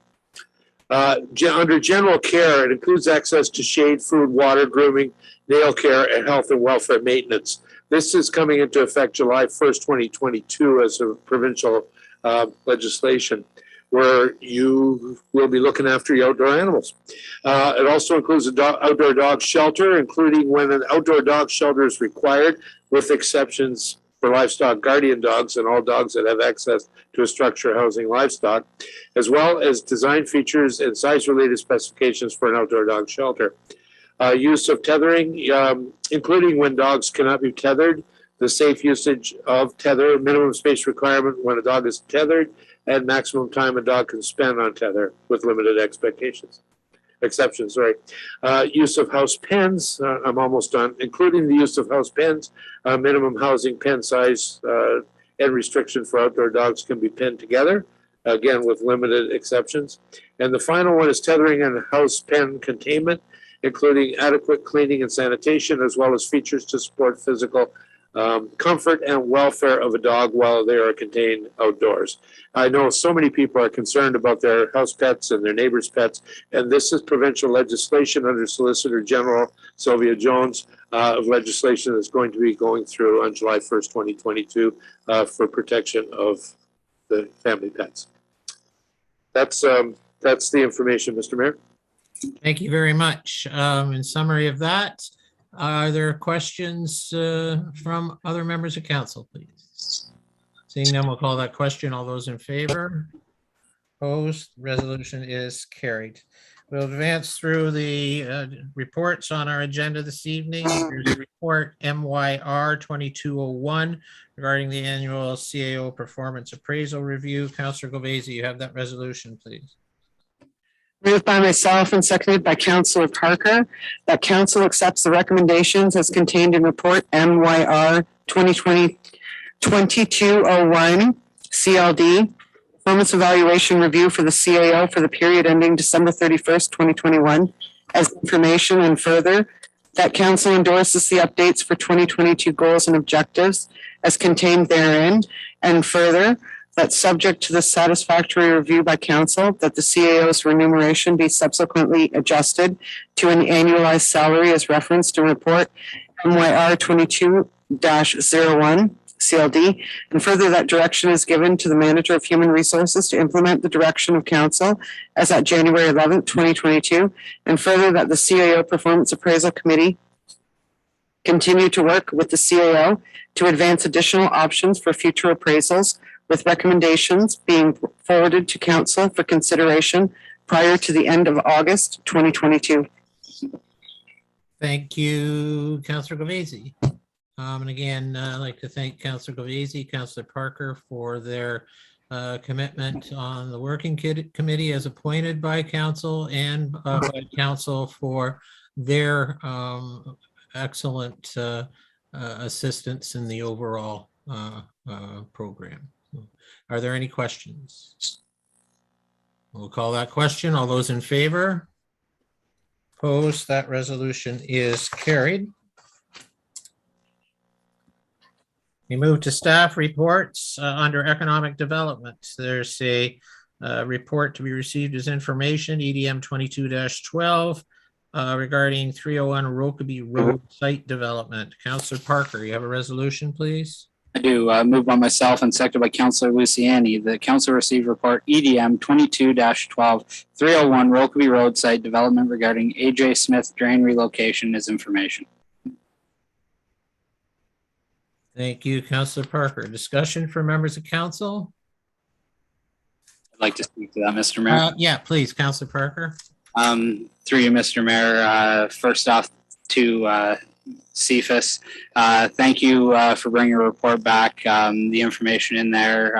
Under general care, it includes access to shade, food, water, grooming, nail care, and health and welfare maintenance. This is coming into effect July 1st, 2022 as a provincial legislation, where you will be looking after your outdoor animals. It also includes an outdoor dog shelter, including when an outdoor dog shelter is required, with exceptions for livestock guardian dogs and all dogs that have access to a structure housing livestock, as well as design features and size-related specifications for an outdoor dog shelter. Use of tethering, including when dogs cannot be tethered, the safe usage of tether, minimum space requirement when a dog is tethered, and maximum time a dog can spend on tether with limited exceptions. Use of house pens, I'm almost done, including the use of house pens, minimum housing pen size and restriction for outdoor dogs can be penned together, again with limited exceptions. And the final one is tethering and house pen containment, including adequate cleaning and sanitation, as well as features to support physical comfort and welfare of a dog while they are contained outdoors. I know so many people are concerned about their house pets and their neighbors' pets, and this is provincial legislation under Solicitor General Sylvia Jones of legislation that's going to be going through on July 1st, 2022 for protection of the family pets. That's the information, Mr. Mayor. Thank you very much. In summary of that, Are there questions from other members of council, please? Seeing none, we'll call that question. All those in favor? Opposed? Resolution is carried. We'll advance through the reports on our agenda this evening. There's a report MYR 2201 regarding the annual CAO performance appraisal review. Councillor Govesi, you have that resolution, please. Moved by myself and seconded by Councillor Parker, that council accepts the recommendations as contained in report MYR 2020-2201 CLD, performance evaluation review for the CAO for the period ending December 31st, 2021, as information, and further, that council endorses the updates for 2022 goals and objectives as contained therein, and further, that subject to the satisfactory review by council, that the CAO's remuneration be subsequently adjusted to an annualized salary as referenced in report MYR 22-01 CLD, and further that direction is given to the manager of human resources to implement the direction of council as at January 11th, 2022, and further that the CAO Performance Appraisal Committee continue to work with the CAO to advance additional options for future appraisals, with recommendations being forwarded to council for consideration prior to the end of August 2022. Thank you, Councillor Govesi. And again, I'd like to thank Councillor Govesi, Councillor Parker for their commitment on the working committee as appointed by council, and by council for their excellent assistance in the overall program. Are there any questions? We'll call that question. All those in favor? Opposed? That resolution is carried. We move to staff reports under economic development. There's a report to be received as information, EDM 22-12, regarding 301 Rokeby Road site development. Councillor Parker, you have a resolution, please? I do. Moved by myself and seconded by Councillor Luciani. The council received report EDM 22-12 301 Rokeby Road site development regarding AJ Smith drain relocation as information. Thank you, Councillor Parker. Discussion for members of council? I'd like to speak to that, Mr. Mayor. Yeah, please, Councillor Parker. Through you, Mr. Mayor. First off, to CFIS, thank you for bringing a report back. The information in there,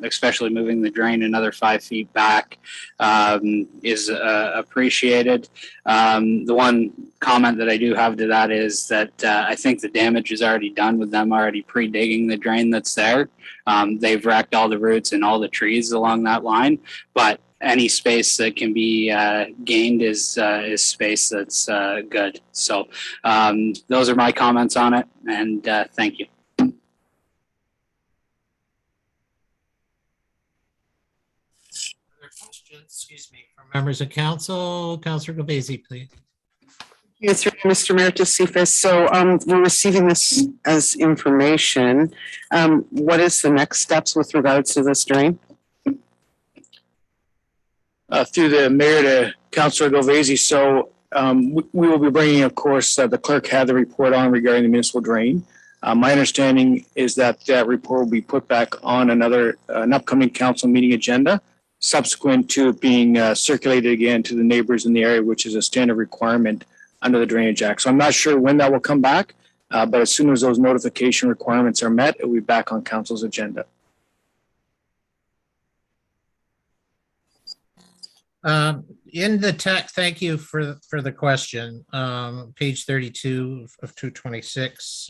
especially moving the drain another 5 feet back, is appreciated. The one comment that I do have to that is that I think the damage is already done with them already pre-digging the drain that's there. They've wrecked all the roots and all the trees along that line, but any space that can be gained is space that's good. So those are my comments on it, and thank you. Other questions, excuse me, from members of council? Councillor Govesi, please. Yes, Mr. Mayor, to CFIS. So we're receiving this as information. What is the next steps with regards to this drain? Through the mayor to Councillor Govesi. So we will be bringing, of course, the clerk had the report on regarding the municipal drain. My understanding is that that report will be put back on an upcoming council meeting agenda, subsequent to it being circulated again to the neighbors in the area, which is a standard requirement under the Drainage Act. So I'm not sure when that will come back, but as soon as those notification requirements are met, it will be back on council's agenda. In the text, thank you for the question. Page 32 of 226.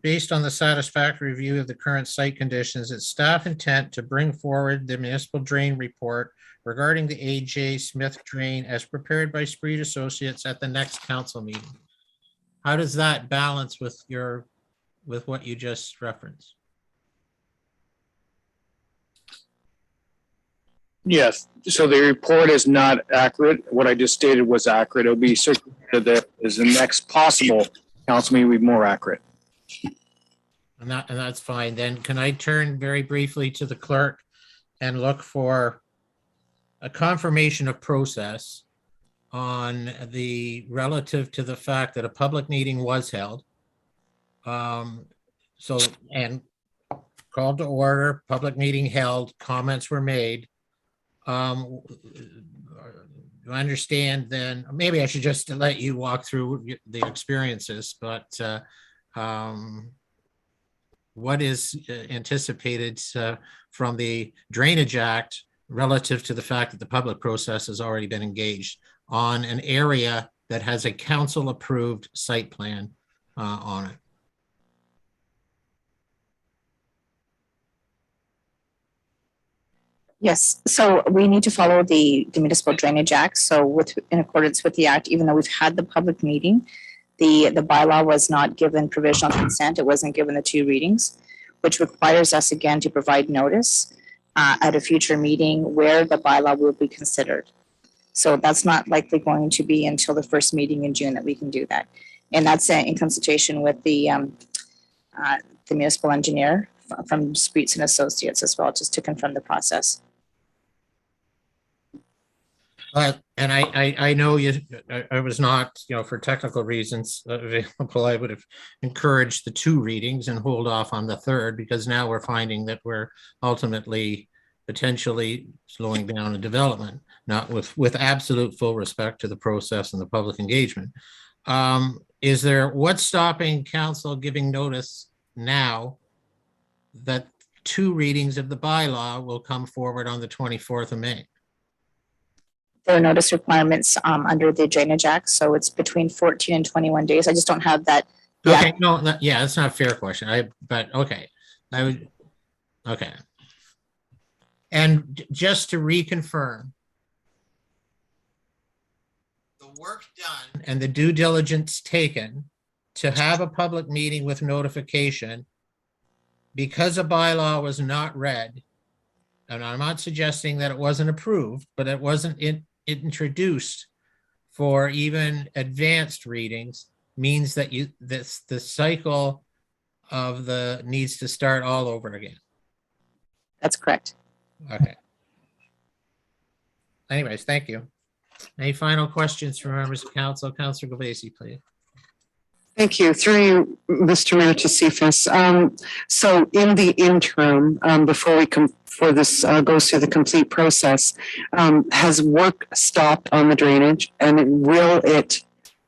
Based on the satisfactory review of the current site conditions, it's staff intent to bring forward the municipal drain report regarding the AJ Smith drain as prepared by Spreed Associates at the next council meeting. How does that balance with what you just referenced? Yes, so the report is not accurate. What I just stated was accurate. It'll be circulated as the next possible council meeting will be more accurate. And that's fine. Then can I turn very briefly to the clerk and look for a confirmation of process on the relative to the fact that a public meeting was held. So, and called to order, public meeting held, comments were made. Do I understand then, maybe I should just let you walk through the experiences, but what is anticipated from the Drainage Act relative to the fact that the public process has already been engaged on an area that has a council-approved site plan on it? Yes, so we need to follow the Municipal Drainage Act. So in accordance with the act, even though we've had the public meeting, the bylaw was not given provisional consent. It wasn't given the 2 readings, which requires us again to provide notice at a future meeting where the bylaw will be considered. So that's not likely going to be until the first meeting in June that we can do that. And that's in consultation with the municipal engineer from Streets and Associates as well, just to confirm the process. And I know I was not, for technical reasons available. I would have encouraged the 2 readings and hold off on the 3rd, because now we're finding that we're ultimately potentially slowing down the development, not with absolute full respect to the process and the public engagement. What's stopping council giving notice now that 2 readings of the bylaw will come forward on the 24th of May? There are notice requirements under the Drainage Act, so it's between 14 and 21 days. I just don't have that. Okay, no, yeah, that's not a fair question. Okay. And just to reconfirm, the work done and the due diligence taken to have a public meeting with notification, because a bylaw was not read, and I'm not suggesting that it wasn't approved, but it wasn't introduced for even advanced readings, means that the cycle of needs to start all over again. That's correct. Okay. Anyways, thank you. Any final questions from members of council? Councilor Gavesi, please. Thank you. Through you, Mr. Mayor, to Cephas. So in the interim, before this goes through the complete process, has work stopped on the drainage, and will it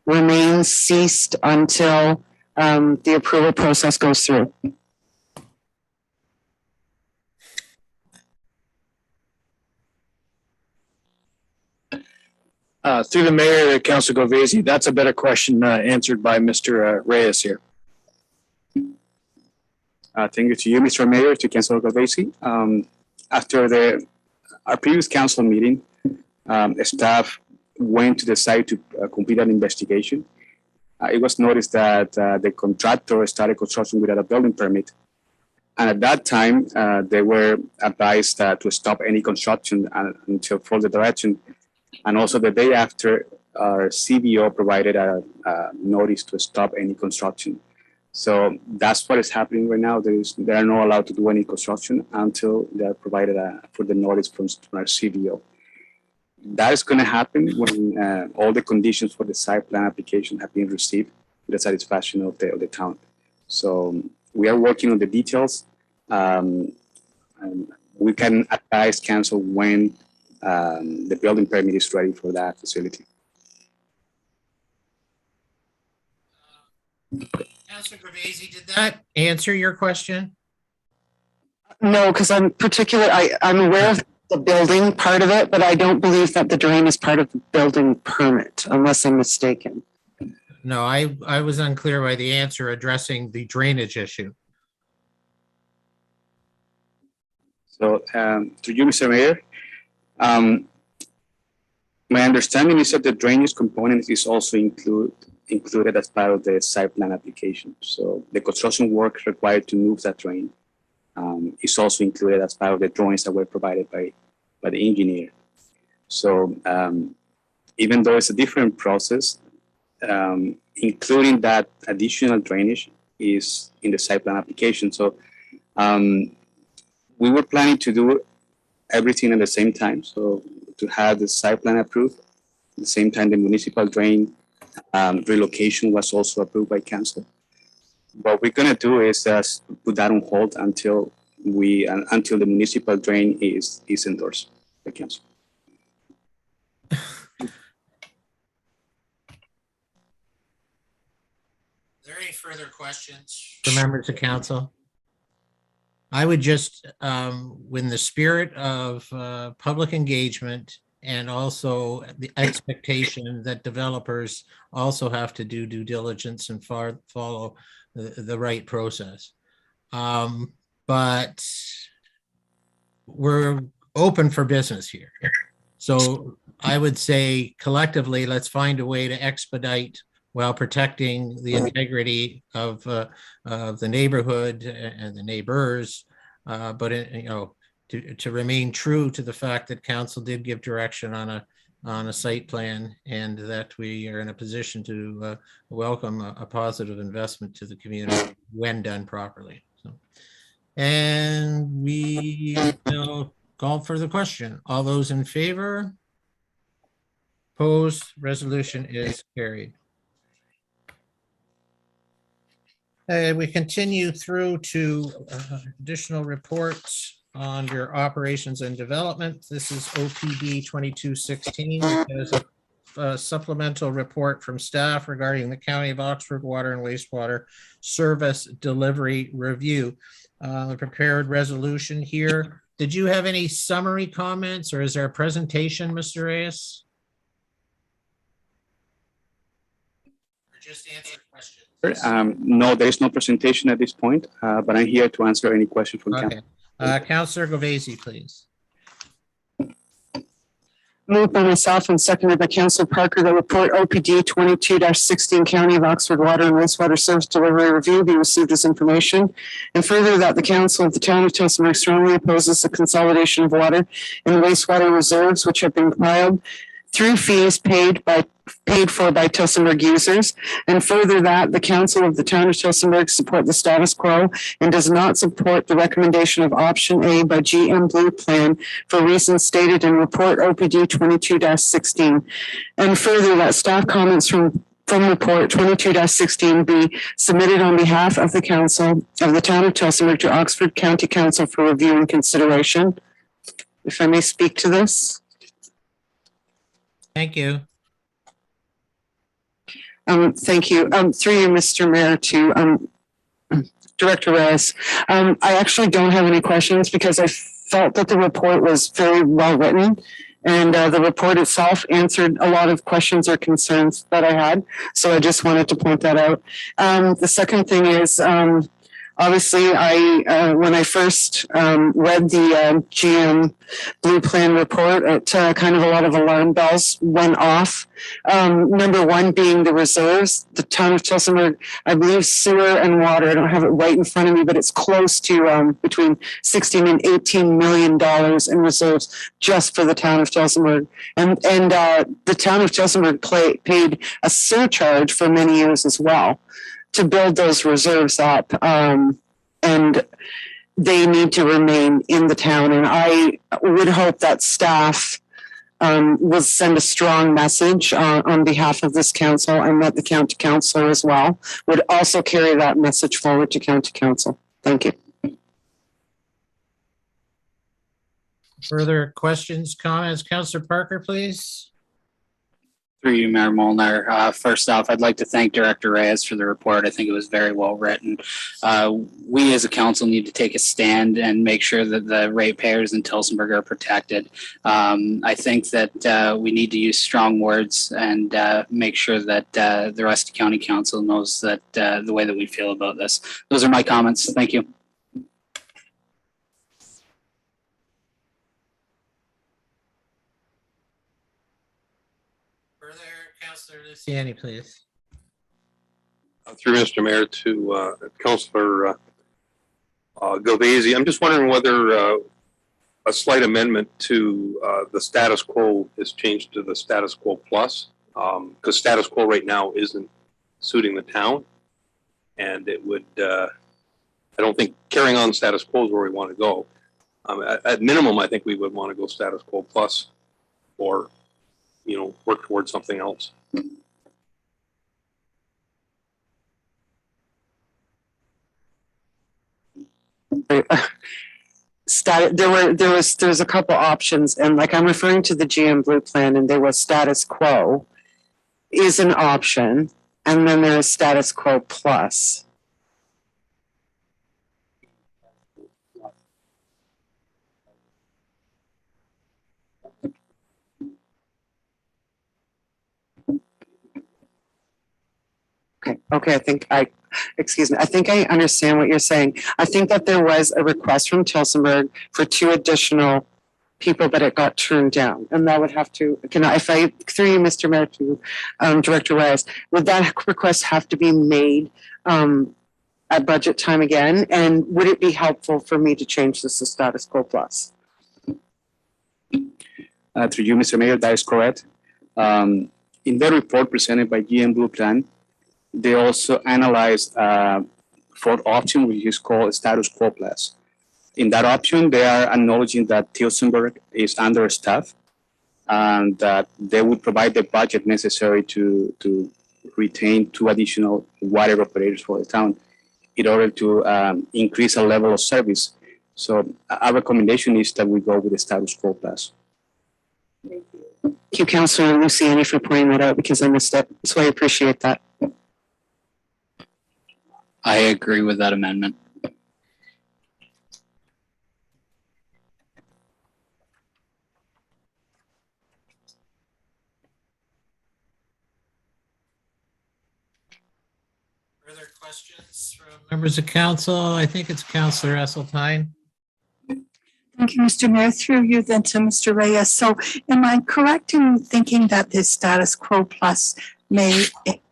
remain ceased until the approval process goes through? Through the mayor, Councilor Govesi, that's a better question answered by Mr. Reyes here. Thank you to you, Mr. Mayor, to Councilor Govesi. After our previous council meeting, staff went to the site to complete an investigation. It was noticed that the contractor started construction without a building permit. And at that time, they were advised to stop any construction until further direction. And also the day after, our CBO provided a notice to stop any construction. So that's what is happening right now. They are not allowed to do any construction until they are provided for the notice from our CBO. That is going to happen when all the conditions for the site plan application have been received to the satisfaction of the town. So we are working on the details. And we can advise council when the building permit is ready for that facility. Councilor Gravesi, did that answer your question? No, because I'm aware of the building part of it, but I don't believe that the drain is part of the building permit, unless I'm mistaken. No, I was unclear by the answer addressing the drainage issue. So to you, Mr. Mayor, my understanding is that the drainage component is also included as part of the site plan application. So the construction work required to move that drain is also included as part of the drawings that were provided by the engineer. So even though it's a different process, including that additional drainage is in the site plan application. So we were planning to do everything at the same time. So to have the site plan approved, the same time, the municipal drain relocation was also approved by council. What we're gonna do is put that on hold until until the municipal drain is endorsed by council. Are there any further questions for members of council? I would just, in the spirit of public engagement and also the expectation that developers also have to do due diligence and follow the right process. But we're open for business here. So I would say collectively, let's find a way to expedite while protecting the integrity of the neighborhood and the neighbors, but to remain true to the fact that council did give direction on a site plan, and that we are in a position to welcome a positive investment to the community when done properly. So, and we will call for the question. All those in favor? Opposed? Resolution is carried. We continue through to additional reports on your operations and development. This is OPD 2216. There's a supplemental report from staff regarding the County of Oxford Water and Wastewater Service Delivery Review. The prepared resolution here. Did you have any summary comments, or is there a presentation, Mr. Reyes? Or just answer questions. No, there is no presentation at this point, but I'm here to answer any questions from council. Councillor Govesi, please. Moved by myself and seconded by Councillor Parker, the report OPD 22-16 County of Oxford Water and Wastewater Service Delivery Review be received as information. And further, that the council of the town of Tilsenberg strongly opposes the consolidation of water and wastewater reserves which have been filed through fees paid for by Tilsenberg users. And further, that the council of the town of Tilsenberg support the status quo and does not support the recommendation of option A by GM Blue Plan for reasons stated in report OPD 22-16. And further, that staff comments from report 22-16 be submitted on behalf of the council of the town of Tilsenberg to Oxford County Council for review and consideration. If I may speak to this. Thank you. Thank you. Through you, Mr. Mayor, to Director Reyes. I actually don't have any questions because I felt that the report was very well written, and the report itself answered a lot of questions or concerns that I had. So I just wanted to point that out. The second thing is, obviously, when I first read the GM Blue Plan report, it kind of a lot of alarm bells went off. Number one being the reserves. The town of Tilsenberg, I believe sewer and water, I don't have it right in front of me, but it's close to between $16 and $18 million in reserves just for the town of Tilsenberg. And the town of Tilsenberg paid a surcharge for many years as well to build those reserves up, and they need to remain in the town. And I would hope that staff will send a strong message on behalf of this council, and that the county councilor as well would also carry that message forward to county council. Thank you. Further questions, comments? Councillor Parker, please. Through you, Mayor Molnar. First off, I'd like to thank Director Reyes for the report. I think it was very well written. We as a council need to take a stand and make sure that the ratepayers in Tilsenberg are protected. I think that we need to use strong words and make sure that the rest of County Council knows that the way that we feel about this. Those are my comments. Thank you. Councillor Luciani, please. Through Mr. Mayor to Councillor Govesi, I'm just wondering whether a slight amendment to the status quo is changed to the status quo plus, because status quo right now isn't suiting the town, and it would, I don't think carrying on status quo is where we want to go. At minimum, I think we would want to go status quo plus, or work towards something else. There's a couple options, and like I'm referring to the GM Blue plan, and there was status quo is an option, and then there is status quo plus. Okay, I think I understand what you're saying. I think that there was a request from Tilsenberg for 2 additional people, but it got turned down. And that would have to, through you, Mr. Mayor, to Director Reyes, would that request have to be made at budget time again? And would it be helpful for me to change this to status quo plus? Through you, Mr. Mayor, that is correct. In the report presented by GM Blue Plan, they also analyzed fourth option, which is called status quo plus. In that option, they are acknowledging that Tilsenberg is understaffed and that they would provide the budget necessary to retain 2 additional water operators for the town in order to increase the level of service. So our recommendation is that we go with the status quo plus. Thank you, Councilor Luciani, for pointing that out because I missed it. So I appreciate that. I agree with that amendment. Further questions from members of council? I think it's Councillor Esseltine. Thank you, Mr. Mayor. Through you then to Mr. Reyes. So am I correct in thinking that this status quo plus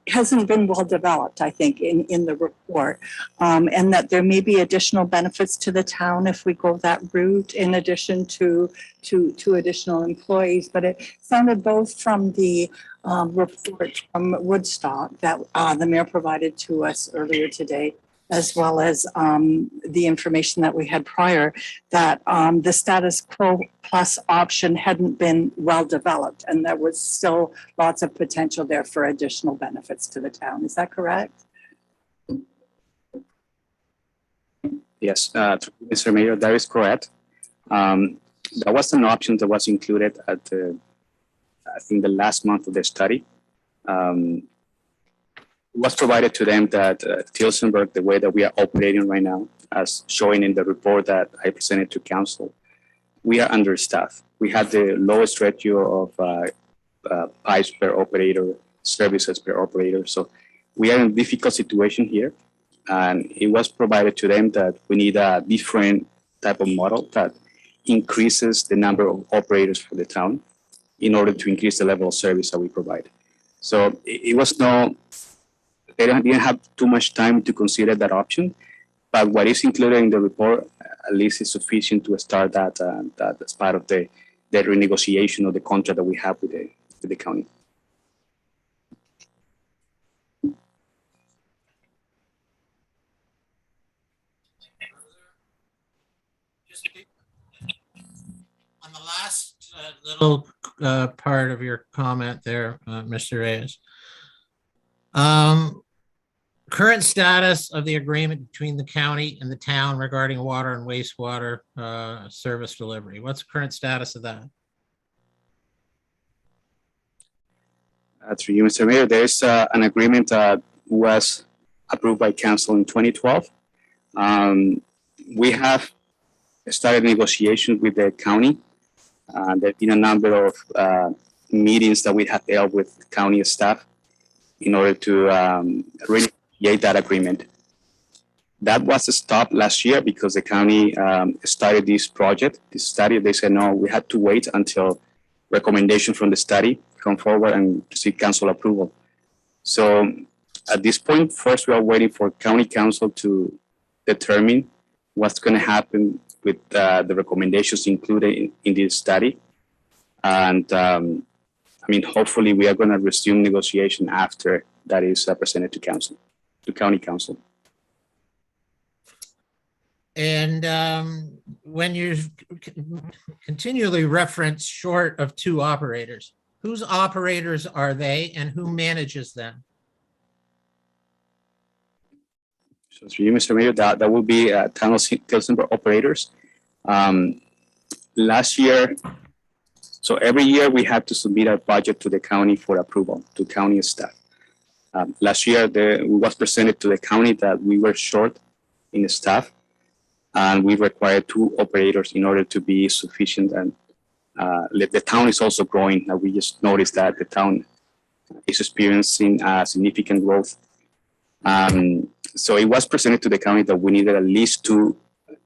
hasn't been well developed, I think, in the report, and that there may be additional benefits to the town if we go that route in addition to additional employees. But it sounded both from the report from Woodstock that the mayor provided to us earlier today, as well as the information that we had prior, that the status quo plus option hadn't been well developed and there was still lots of potential there for additional benefits to the town. Is that correct? Yes, Mr. Mayor, that is correct. That was an option that was included at I think the last month of the study. Was provided to them that Tilsenberg, the way that we are operating right now, as showing in the report that I presented to council, we are understaffed. We had the lowest ratio of pipes per operator, services per operator. So we are in a difficult situation here. And it was provided to them that we need a different type of model that increases the number of operators for the town in order to increase the level of service that we provide. So it was no, they didn't have too much time to consider that option, but what is included in the report at least is sufficient to start that as part of the renegotiation of the contract that we have with the county. On the last little part of your comment there, Mr. Reyes, current status of the agreement between the county and the town regarding water and wastewater service delivery. What's the current status of that? Through you, Mr. Mayor, there's an agreement that was approved by council in 2012. We have started negotiations with the county. There have been a number of meetings that we have held with county staff in order to renegotiate that agreement. That was stopped last year because the county started this project, this study. They said, no, we had to wait until recommendation from the study come forward and seek council approval. So at this point, first we are waiting for county council to determine what's going to happen with the recommendations included in this study. And I mean, hopefully we are going to resume negotiation after that is presented to council, to county council. And when you continually reference short of 2 operators, Whose operators are they and who manages them? So through you, Mr. Mayor, that will be Town of Tilsenberg operators. Last year, so every year we have to submit our budget to the county for approval, to county staff. Last year, it was presented to the county that we were short in staff, and we required 2 operators in order to be sufficient. And the town is also growing. We just noticed that the town is experiencing significant growth. So it was presented to the county that we needed at least 2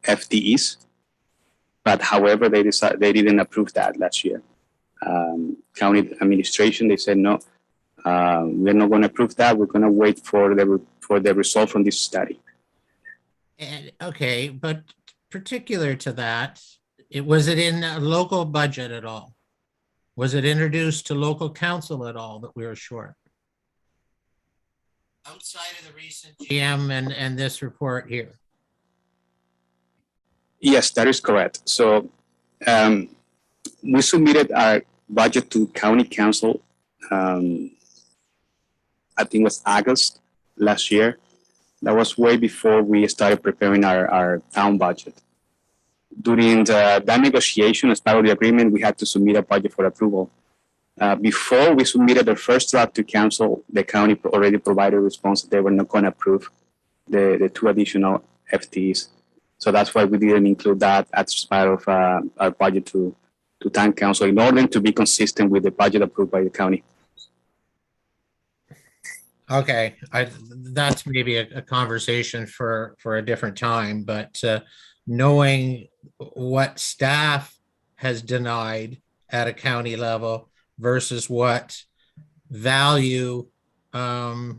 FTEs, but however, they didn't approve that last year. County administration, they said, no, we're not going to approve that. We're going to wait for the result from this study. And okay, but particular to that, was it in a local budget at all? Was it introduced to local council at all that we were short? Outside of the recent GM and this report here. Yes, that is correct. So we submitted our budget to county council, I think it was August last year. That was way before we started preparing our town budget. During that negotiation, as part of the agreement, we had to submit a budget for approval. Before we submitted the first draft to council, the county already provided a response that they were not going to approve the 2 additional FTEs. So that's why we didn't include that as part of our budget to town council in order to be consistent with the budget approved by the county. Okay, that's maybe a conversation for a different time, but knowing what staff has denied at a county level versus what value a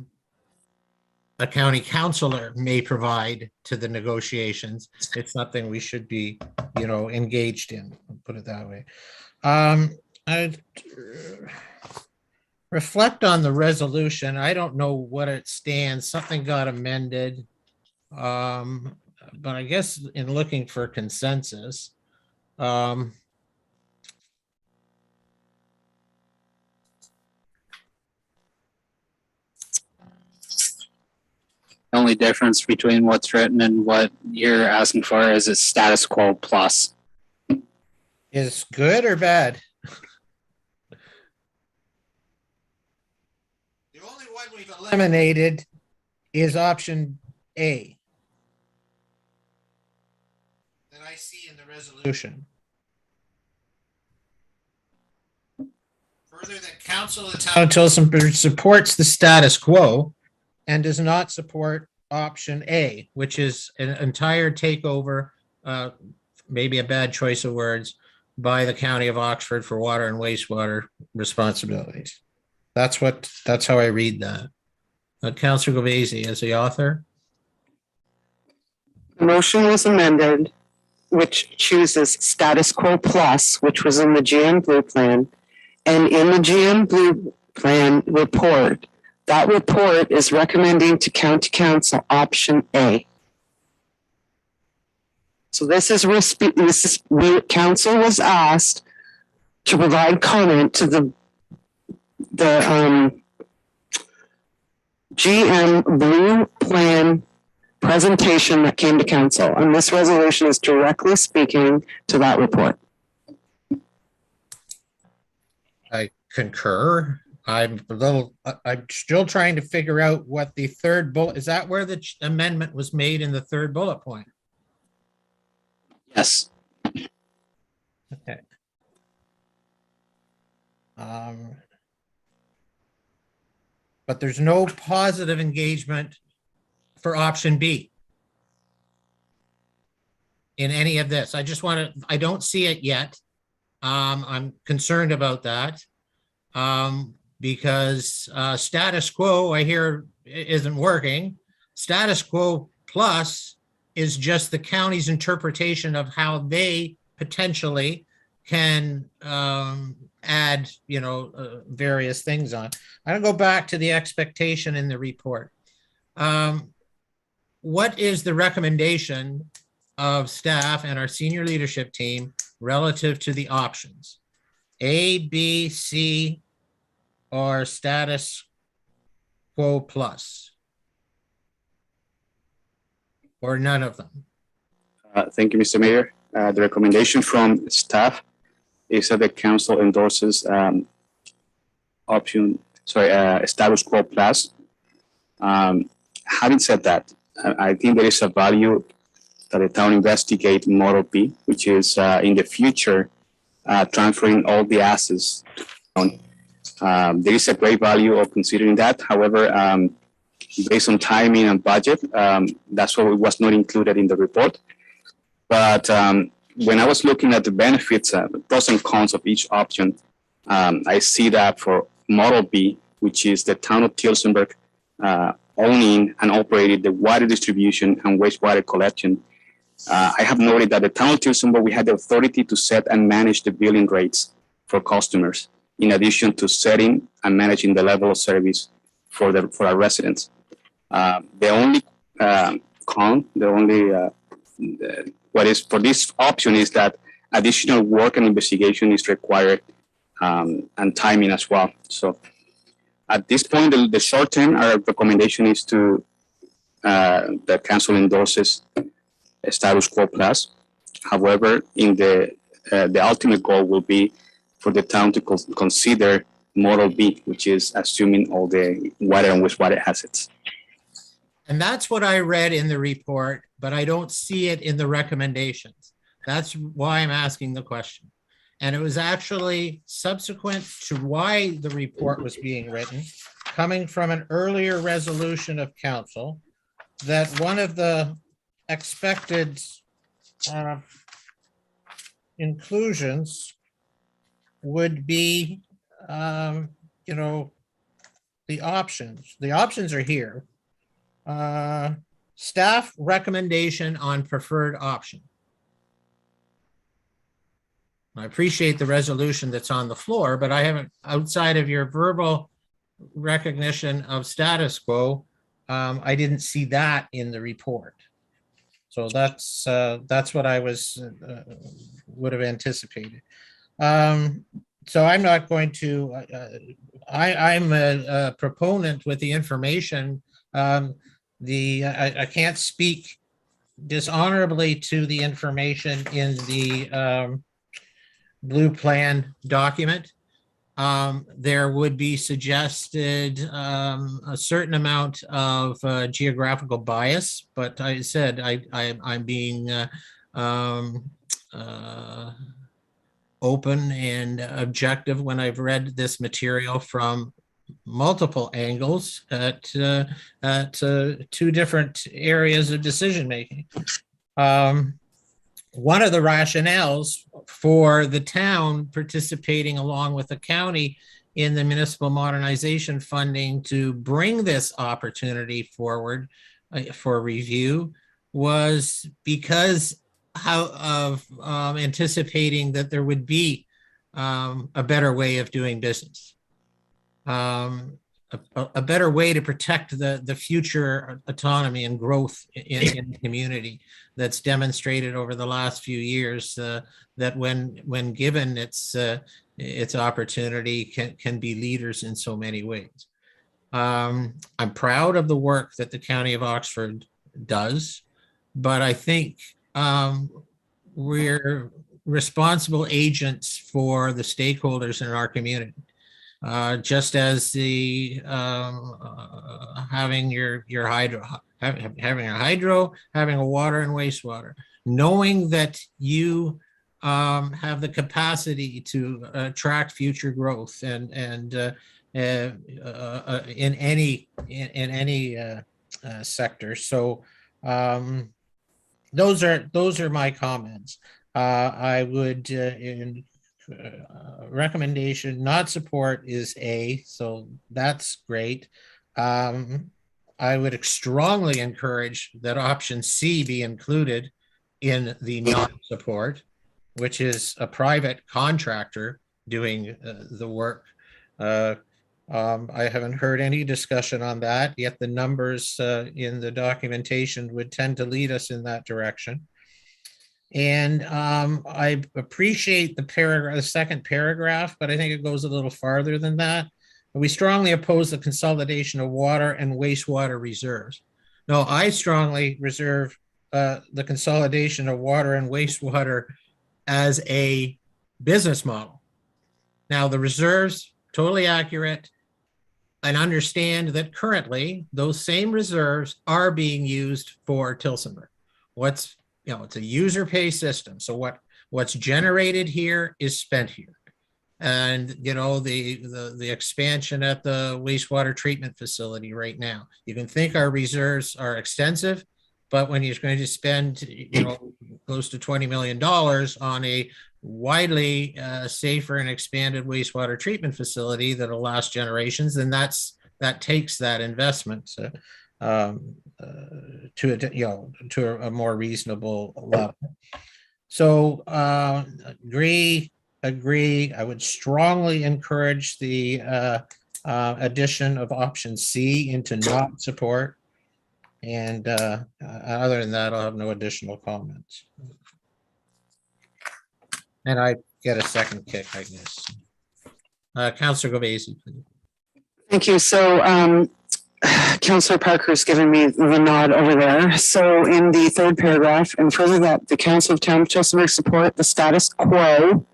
county councilor may provide to the negotiations, it's something we should be, engaged in, I'll put it that way. I'd reflect on the resolution. I don't know what it stands. Something got amended. But I guess in looking for consensus, The only difference between what's written and what you're asking for is it's status quo plus. is good or bad? The only one we've eliminated is option A that I see in the resolution. Further, that council of the town of Tilsonburg supports the status quo and does not support option A, which is an entire takeover, maybe a bad choice of words, by the county of Oxford for water and wastewater responsibilities. That's how I read that. Councillor Govesi, as the author. The motion was amended, which chooses status quo plus, which was in the GM Blue Plan. And in the GM Blue Plan report, that report is recommending to county council option A. So this is council was asked to provide comment to the GM Blue Plan presentation that came to council, and this resolution is directly speaking to that report. I concur. I'm still trying to figure out what the third bullet, is that where the amendment was made in the third bullet point? Yes. Okay. But there's no positive engagement for option B in any of this. I don't see it yet. I'm concerned about that because status quo, I hear, isn't working. Status quo plus is just the county's interpretation of how they potentially can add, various things on. I don't go back to the expectation in the report. What is the recommendation of staff and our senior leadership team relative to the options? A, B, C, or status quo plus? Or none of them? Thank you, Mr. Mayor. The recommendation from staff is that the council endorses status quo plus. Having said that, I think there is a value that the town investigate model B, which is in the future transferring all the assets. There is a great value of considering that. However, based on timing and budget, that's what was not included in the report. But when I was looking at the benefits, pros and cons of each option, I see that for Model B, which is the town of Tilsenberg owning and operating the water distribution and wastewater collection, I have noted that the town of Tilsenburg, we had the authority to set and manage the billing rates for customers, in addition to setting and managing the level of service for our residents. The only what is for this option is that additional work and investigation is required, and timing as well. So at this point, the short term, our recommendation is to the council endorses status quo plus. However, in the ultimate goal will be for the town to consider Model B, which is assuming all the water and wastewater assets. And that's what I read in the report, but I don't see it in the recommendations. That's why I'm asking the question. And it was actually subsequent to why the report was being written, coming from an earlier resolution of council, that one of the expected inclusions would be, the options. The options are here. Staff recommendation on preferred option. I appreciate the resolution that's on the floor, but I haven't, outside of your verbal recognition of status quo, I didn't see that in the report. So that's what I would have anticipated. So I'm not going to, I'm a proponent with the information. I can't speak dishonorably to the information in the blue plan document. There would be suggested a certain amount of geographical bias, but I said I'm being open and objective when I've read this material from multiple angles at two different areas of decision making. One of the rationales for the town participating along with the county in the municipal modernization funding to bring this opportunity forward for review was because of anticipating that there would be a better way of doing business, a better way to protect the future autonomy and growth in the community that's demonstrated over the last few years, that when given its opportunity can be leaders in so many ways. I'm proud of the work that the County of Oxford does, but I think we're responsible agents for the stakeholders in our community. Just as the having your hydro, having a water and wastewater, knowing that you have the capacity to attract future growth and in any sector. So those are my comments. I would in recommendation not support is A, so that's great. I would strongly encourage that option C be included in the non-support, which is a private contractor doing the work. I haven't heard any discussion on that, yet the numbers in the documentation would tend to lead us in that direction. And I appreciate the second paragraph, but I think it goes a little farther than that. We strongly oppose the consolidation of water and wastewater reserves. No, I strongly reserve the consolidation of water and wastewater as a business model. Now, the reserves, totally accurate, and understand that currently those same reserves are being used for Tilsenberg. It's a user pay system. So what's generated here is spent here. And, the expansion at the wastewater treatment facility right now. You can think our reserves are extensive, but when you're going to spend, close to $20 million on a widely safer and expanded wastewater treatment facility that'll last generations, then that takes that investment to a more reasonable level. So agree. I would strongly encourage the addition of option C into not support. And other than that, I'll have no additional comments. And I get a second kick, I guess. Councillor Govesi, please. Thank you. So Councillor Parker's given me the nod over there. So in the third paragraph, and further that the Council of Town of Tilsenburg support the status quo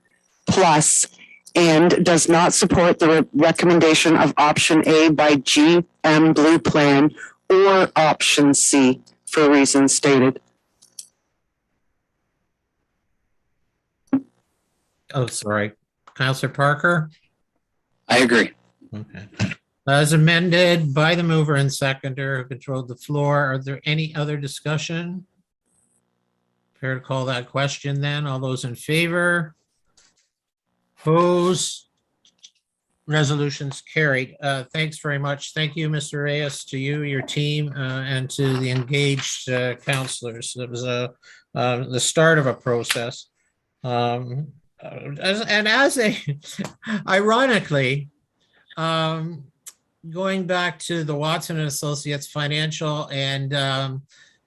plus and does not support the recommendation of option A by GM Blue Plan or option C for reasons stated. Oh, sorry. Councillor Parker? I agree. Okay. As amended by the mover and seconder who controlled the floor, are there any other discussion? Fair to call that question then. All those in favor? Opposed? Resolutions carried. Thanks very much. Thank you, Mr. Reyes, to you, your team, and to the engaged councillors. It was the start of a process. Ironically, going back to the Watson and Associates financial and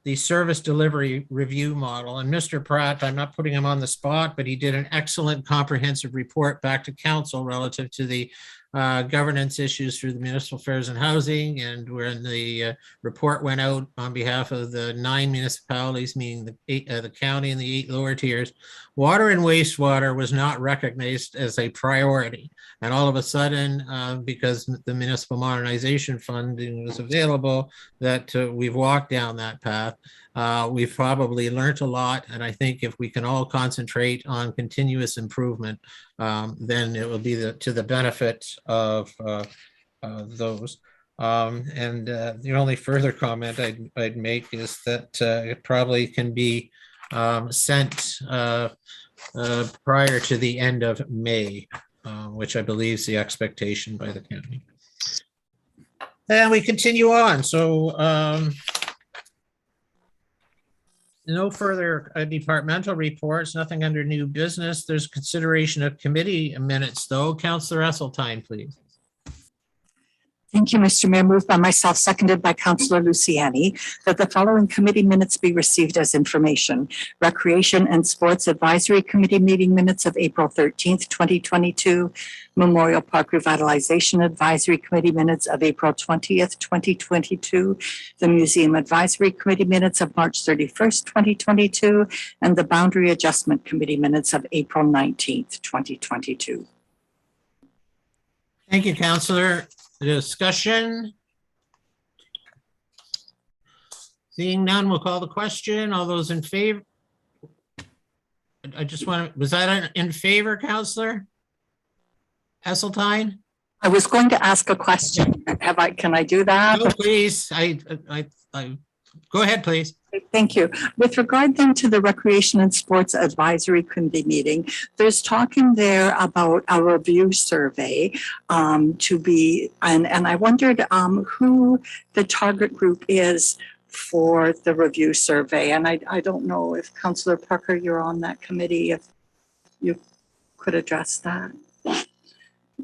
the service delivery review model, and Mr. Pratt, I'm not putting him on the spot, but he did an excellent comprehensive report back to council relative to the governance issues through the Municipal Affairs and Housing, and when the report went out on behalf of the 9 municipalities, meaning the county and the 8 lower tiers, water and wastewater was not recognized as a priority. And all of a sudden, because the Municipal Modernization Funding was available, that we've walked down that path. We've probably learned a lot, and I think if we can all concentrate on continuous improvement, then it will be to the benefit of those. And the only further comment I'd make is that it probably can be sent prior to the end of May, which I believe is the expectation by the county. And we continue on. So no further departmental reports, nothing under new business. There's consideration of committee minutes though. Councillor Esseltine, please. Thank you, Mr. Mayor. Moved by myself, seconded by Councillor Luciani, that the following committee minutes be received as information. Recreation and Sports Advisory Committee meeting minutes of April 13th, 2022. Memorial Park Revitalization Advisory Committee minutes of April 20th, 2022. The Museum Advisory Committee minutes of March 31st, 2022. And the Boundary Adjustment Committee minutes of April 19th, 2022. Thank you, Councillor. Discussion? Seeing none, we'll call the question. All those in favor? I just want to, was that in favor, Councillor Esseltine? I was going to ask a question. Can I do that? No, please. I go ahead, please. Thank you. With regard then to the Recreation and Sports Advisory Committee meeting, there's talking there about a review survey to be, and I wondered who the target group is for the review survey. And I don't know if Councillor Parker, you're on that committee, if you could address that.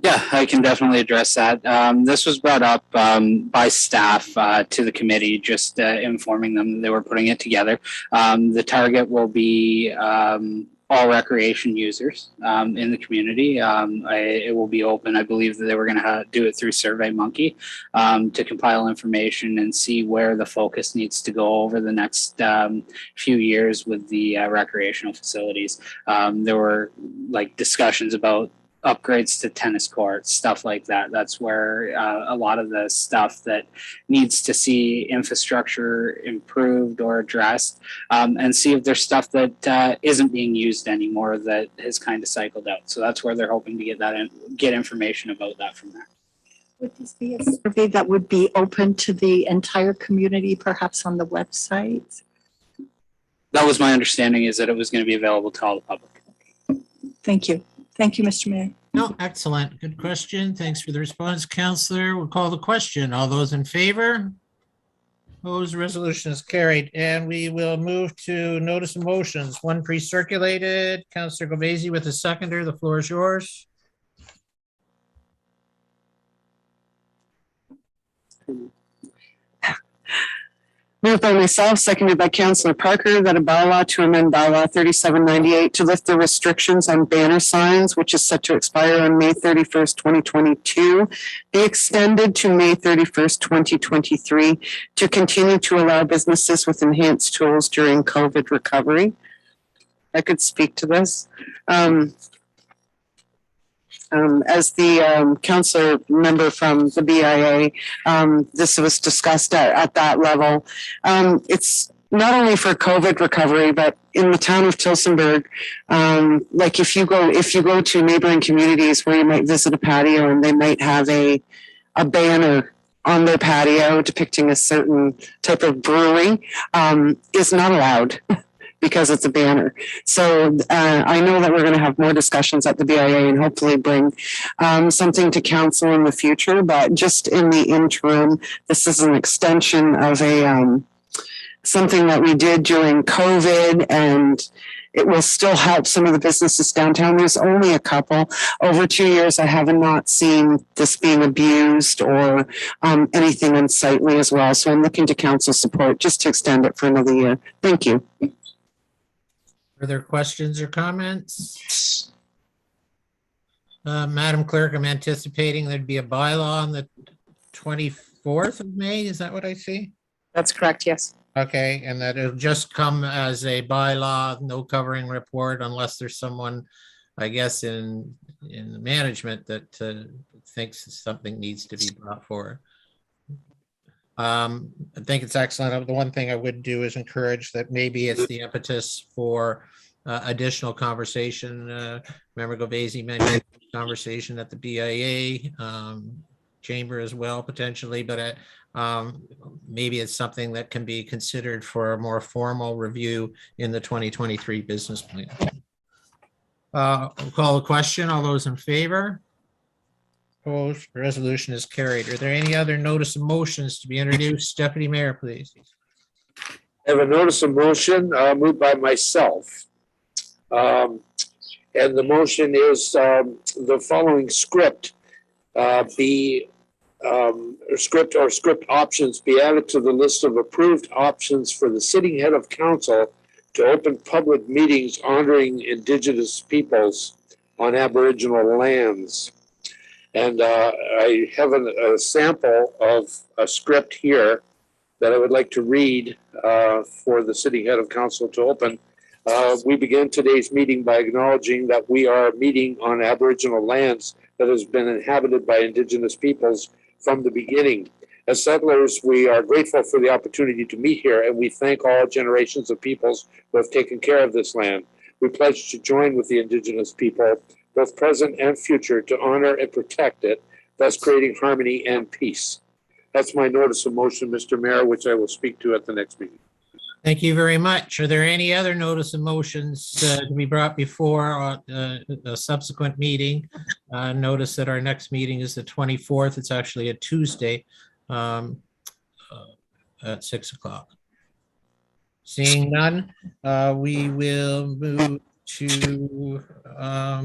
Yeah, I can definitely address that. This was brought up by staff to the committee, just informing them that they were putting it together. The target will be all recreation users in the community. It will be open. I believe that they were going to do it through SurveyMonkey to compile information and see where the focus needs to go over the next few years with the recreational facilities. There were like discussions about upgrades to tennis courts, stuff like that. That's where a lot of the stuff that needs to see infrastructure improved or addressed, and see if there's stuff that isn't being used anymore that has kind of cycled out. So that's where they're hoping to get that get information about that from there. Would this be a survey that would be open to the entire community, perhaps on the website? That was my understanding, is that it was going to be available to all the public. Thank you. Thank you, Mr. Mayor. No, excellent. Good question. Thanks for the response, Counselor. We'll call the question. All those in favor? Opposed, resolution is carried. And we will move to notice of motions. One pre-circulated. Counselor Govesi with a seconder. The floor is yours. Moved by myself, seconded by Councillor Parker, that a bylaw to amend bylaw 3798 to lift the restrictions on banner signs, which is set to expire on May 31st, 2022, be extended to May 31st, 2023, to continue to allow businesses with enhanced tools during COVID recovery. I could speak to this. As the councillor member from the BIA, this was discussed at that level. It's not only for COVID recovery, but in the town of Tilsenburg, like if you go to neighboring communities where you might visit a patio and they might have a banner on their patio depicting a certain type of brewery, is not allowed. Because it's a banner. So I know that we're going to have more discussions at the BIA and hopefully bring something to council in the future. But just in the interim, this is an extension of a something that we did during COVID, and it will still help some of the businesses downtown. There's only a couple. Over 2 years, I have not seen this being abused or anything unsightly as well. So I'm looking to council support just to extend it for another year. Thank you. Further questions or comments? Madam Clerk, I'm anticipating there'd be a bylaw on the 24th of May. Is that what I see? That's correct, yes. Okay, and that it'll just come as a bylaw, no covering report, unless there's someone, I guess, in the management that thinks something needs to be brought forward. I think it's excellent. The one thing I would do is encourage that maybe it's the impetus for additional conversation. Member Govesi mentioned conversation at the BIA chamber as well, potentially, but maybe it's something that can be considered for a more formal review in the 2023 business plan. We'll call the question. All those in favor? Opposed, resolution is carried. Are there any other notice of motions to be introduced? Deputy Mayor, please. I have a notice of motion moved by myself. And the motion is the following script script options be added to the list of approved options for the sitting head of council to open public meetings honoring Indigenous peoples on Aboriginal lands. And I have a sample of a script here that I would like to read for the sitting head of council to open. We begin today's meeting by acknowledging that we are meeting on Aboriginal lands that has been inhabited by Indigenous peoples from the beginning. As settlers, we are grateful for the opportunity to meet here, and we thank all generations of peoples who have taken care of this land. We pledge to join with the Indigenous people, both present and future, to honor and protect it, thus creating harmony and peace. That's my notice of motion, Mr. Mayor, which I will speak to at the next meeting. Thank you very much. Are there any other notice of motions to be brought before a subsequent meeting? Notice that our next meeting is the 24th. It's actually a Tuesday at 6 o'clock. Seeing none, we will move to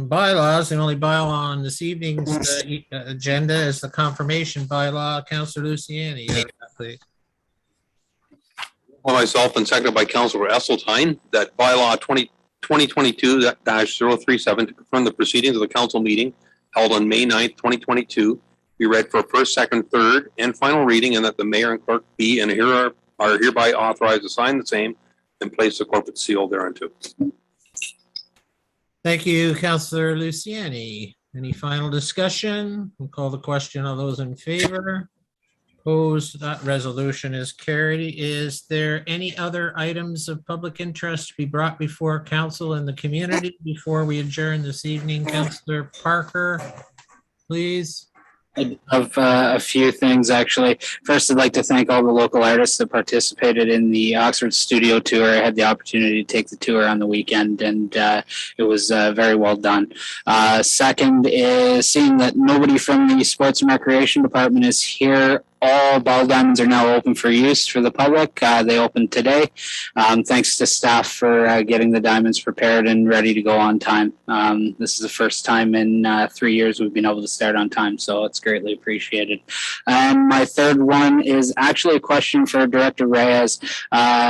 bylaws. The only bylaw on this evening's agenda is the confirmation bylaw. Councillor Luciani, please. By myself and seconded by Councillor Esseltine, that bylaw 2022-037 to confirm the proceedings of the council meeting held on May 9th, 2022, be read for first, second, third, and final reading, and that the mayor and clerk be and are hereby authorized to sign the same and place the corporate seal thereunto. Thank you, Councillor Luciani. Any final discussion? We'll call the question. All those in favor? Opposed? That resolution is carried. Is there any other items of public interest to be brought before council and the community before we adjourn this evening? Councillor Parker, please. I have a few things, actually. First, I'd like to thank all the local artists that participated in the Oxford studio tour. I had the opportunity to take the tour on the weekend, and it was very well done. Second is seeing that nobody from the Sports and Recreation Department is here. All ball diamonds are now open for use for the public. They opened today. Thanks to staff for getting the diamonds prepared and ready to go on time. This is the first time in 3 years we've been able to start on time, so it's greatly appreciated. My third one is actually a question for Director Reyes.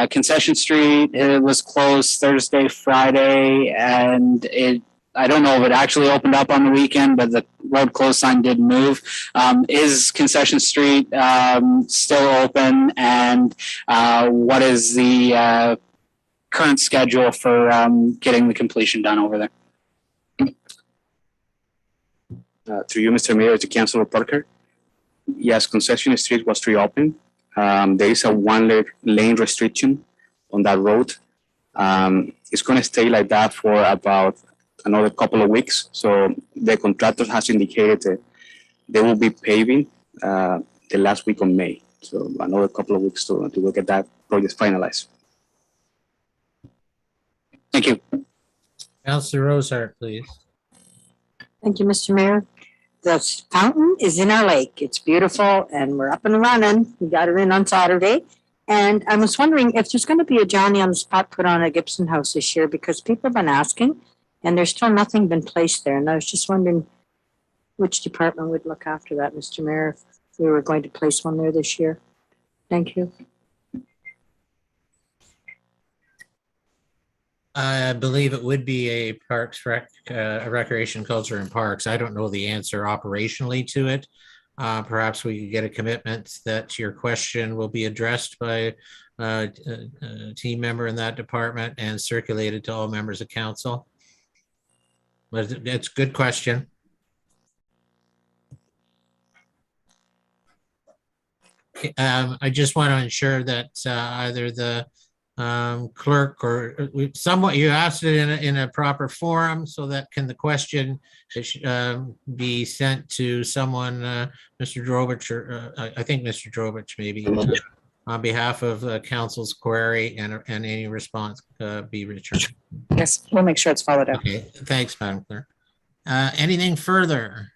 Concession Street was closed Thursday, Friday, and I don't know if it actually opened up on the weekend, but the road closed sign did move. Is Concession Street still open? And what is the current schedule for getting the completion done over there? Through you, Mr. Mayor, to Councilor Parker. Yes, Concession Street was reopened. There is a one-lane restriction on that road. It's going to stay like that for about another couple of weeks. So the contractor has indicated that they will be paving the last week of May. So another couple of weeks to get that project finalized. Thank you. Councillor Rosehart, please. Thank you, Mr. Mayor. The fountain is in our lake. It's beautiful and we're up and running. We got it in on Saturday. And I was wondering if there's going to be a Johnny on the spot put on at Gibson House this year, because people have been asking and there's still nothing been placed there. And I was just wondering which department would look after that, Mr. Mayor, if we were going to place one there this year. Thank you. I believe it would be a recreation, culture and parks. I don't know the answer operationally to it. Perhaps we could get a commitment that your question will be addressed by a team member in that department and circulated to all members of council. But it's a good question. I just want to ensure that either the clerk or somewhat you asked it in a proper forum, so that can the question be sent to someone, Mr. Drobich, or I think Mr. Drobich maybe, on behalf of council's query, and any response be returned. Yes, we'll make sure it's followed up. Okay, thanks, Madam Clerk. Anything further?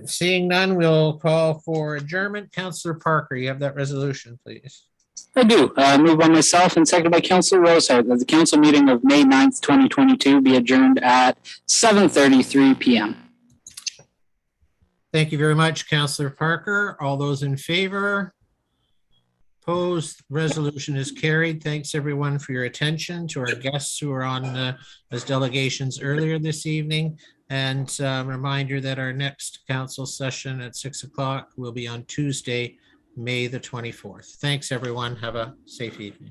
Seeing none, we'll call for adjournment. Councillor Parker, you have that resolution, please. I do. Moved by myself and seconded by Councilor Rosehart that the council meeting of May 9th, 2022 be adjourned at 7:33 p.m. Thank you very much, Councillor Parker. All those in favor? Opposed? Resolution is carried. Thanks everyone for your attention, to our guests who are on as delegations earlier this evening. And reminder that our next council session at 6 o'clock will be on Tuesday, May the 24th. Thanks everyone. Have a safe evening.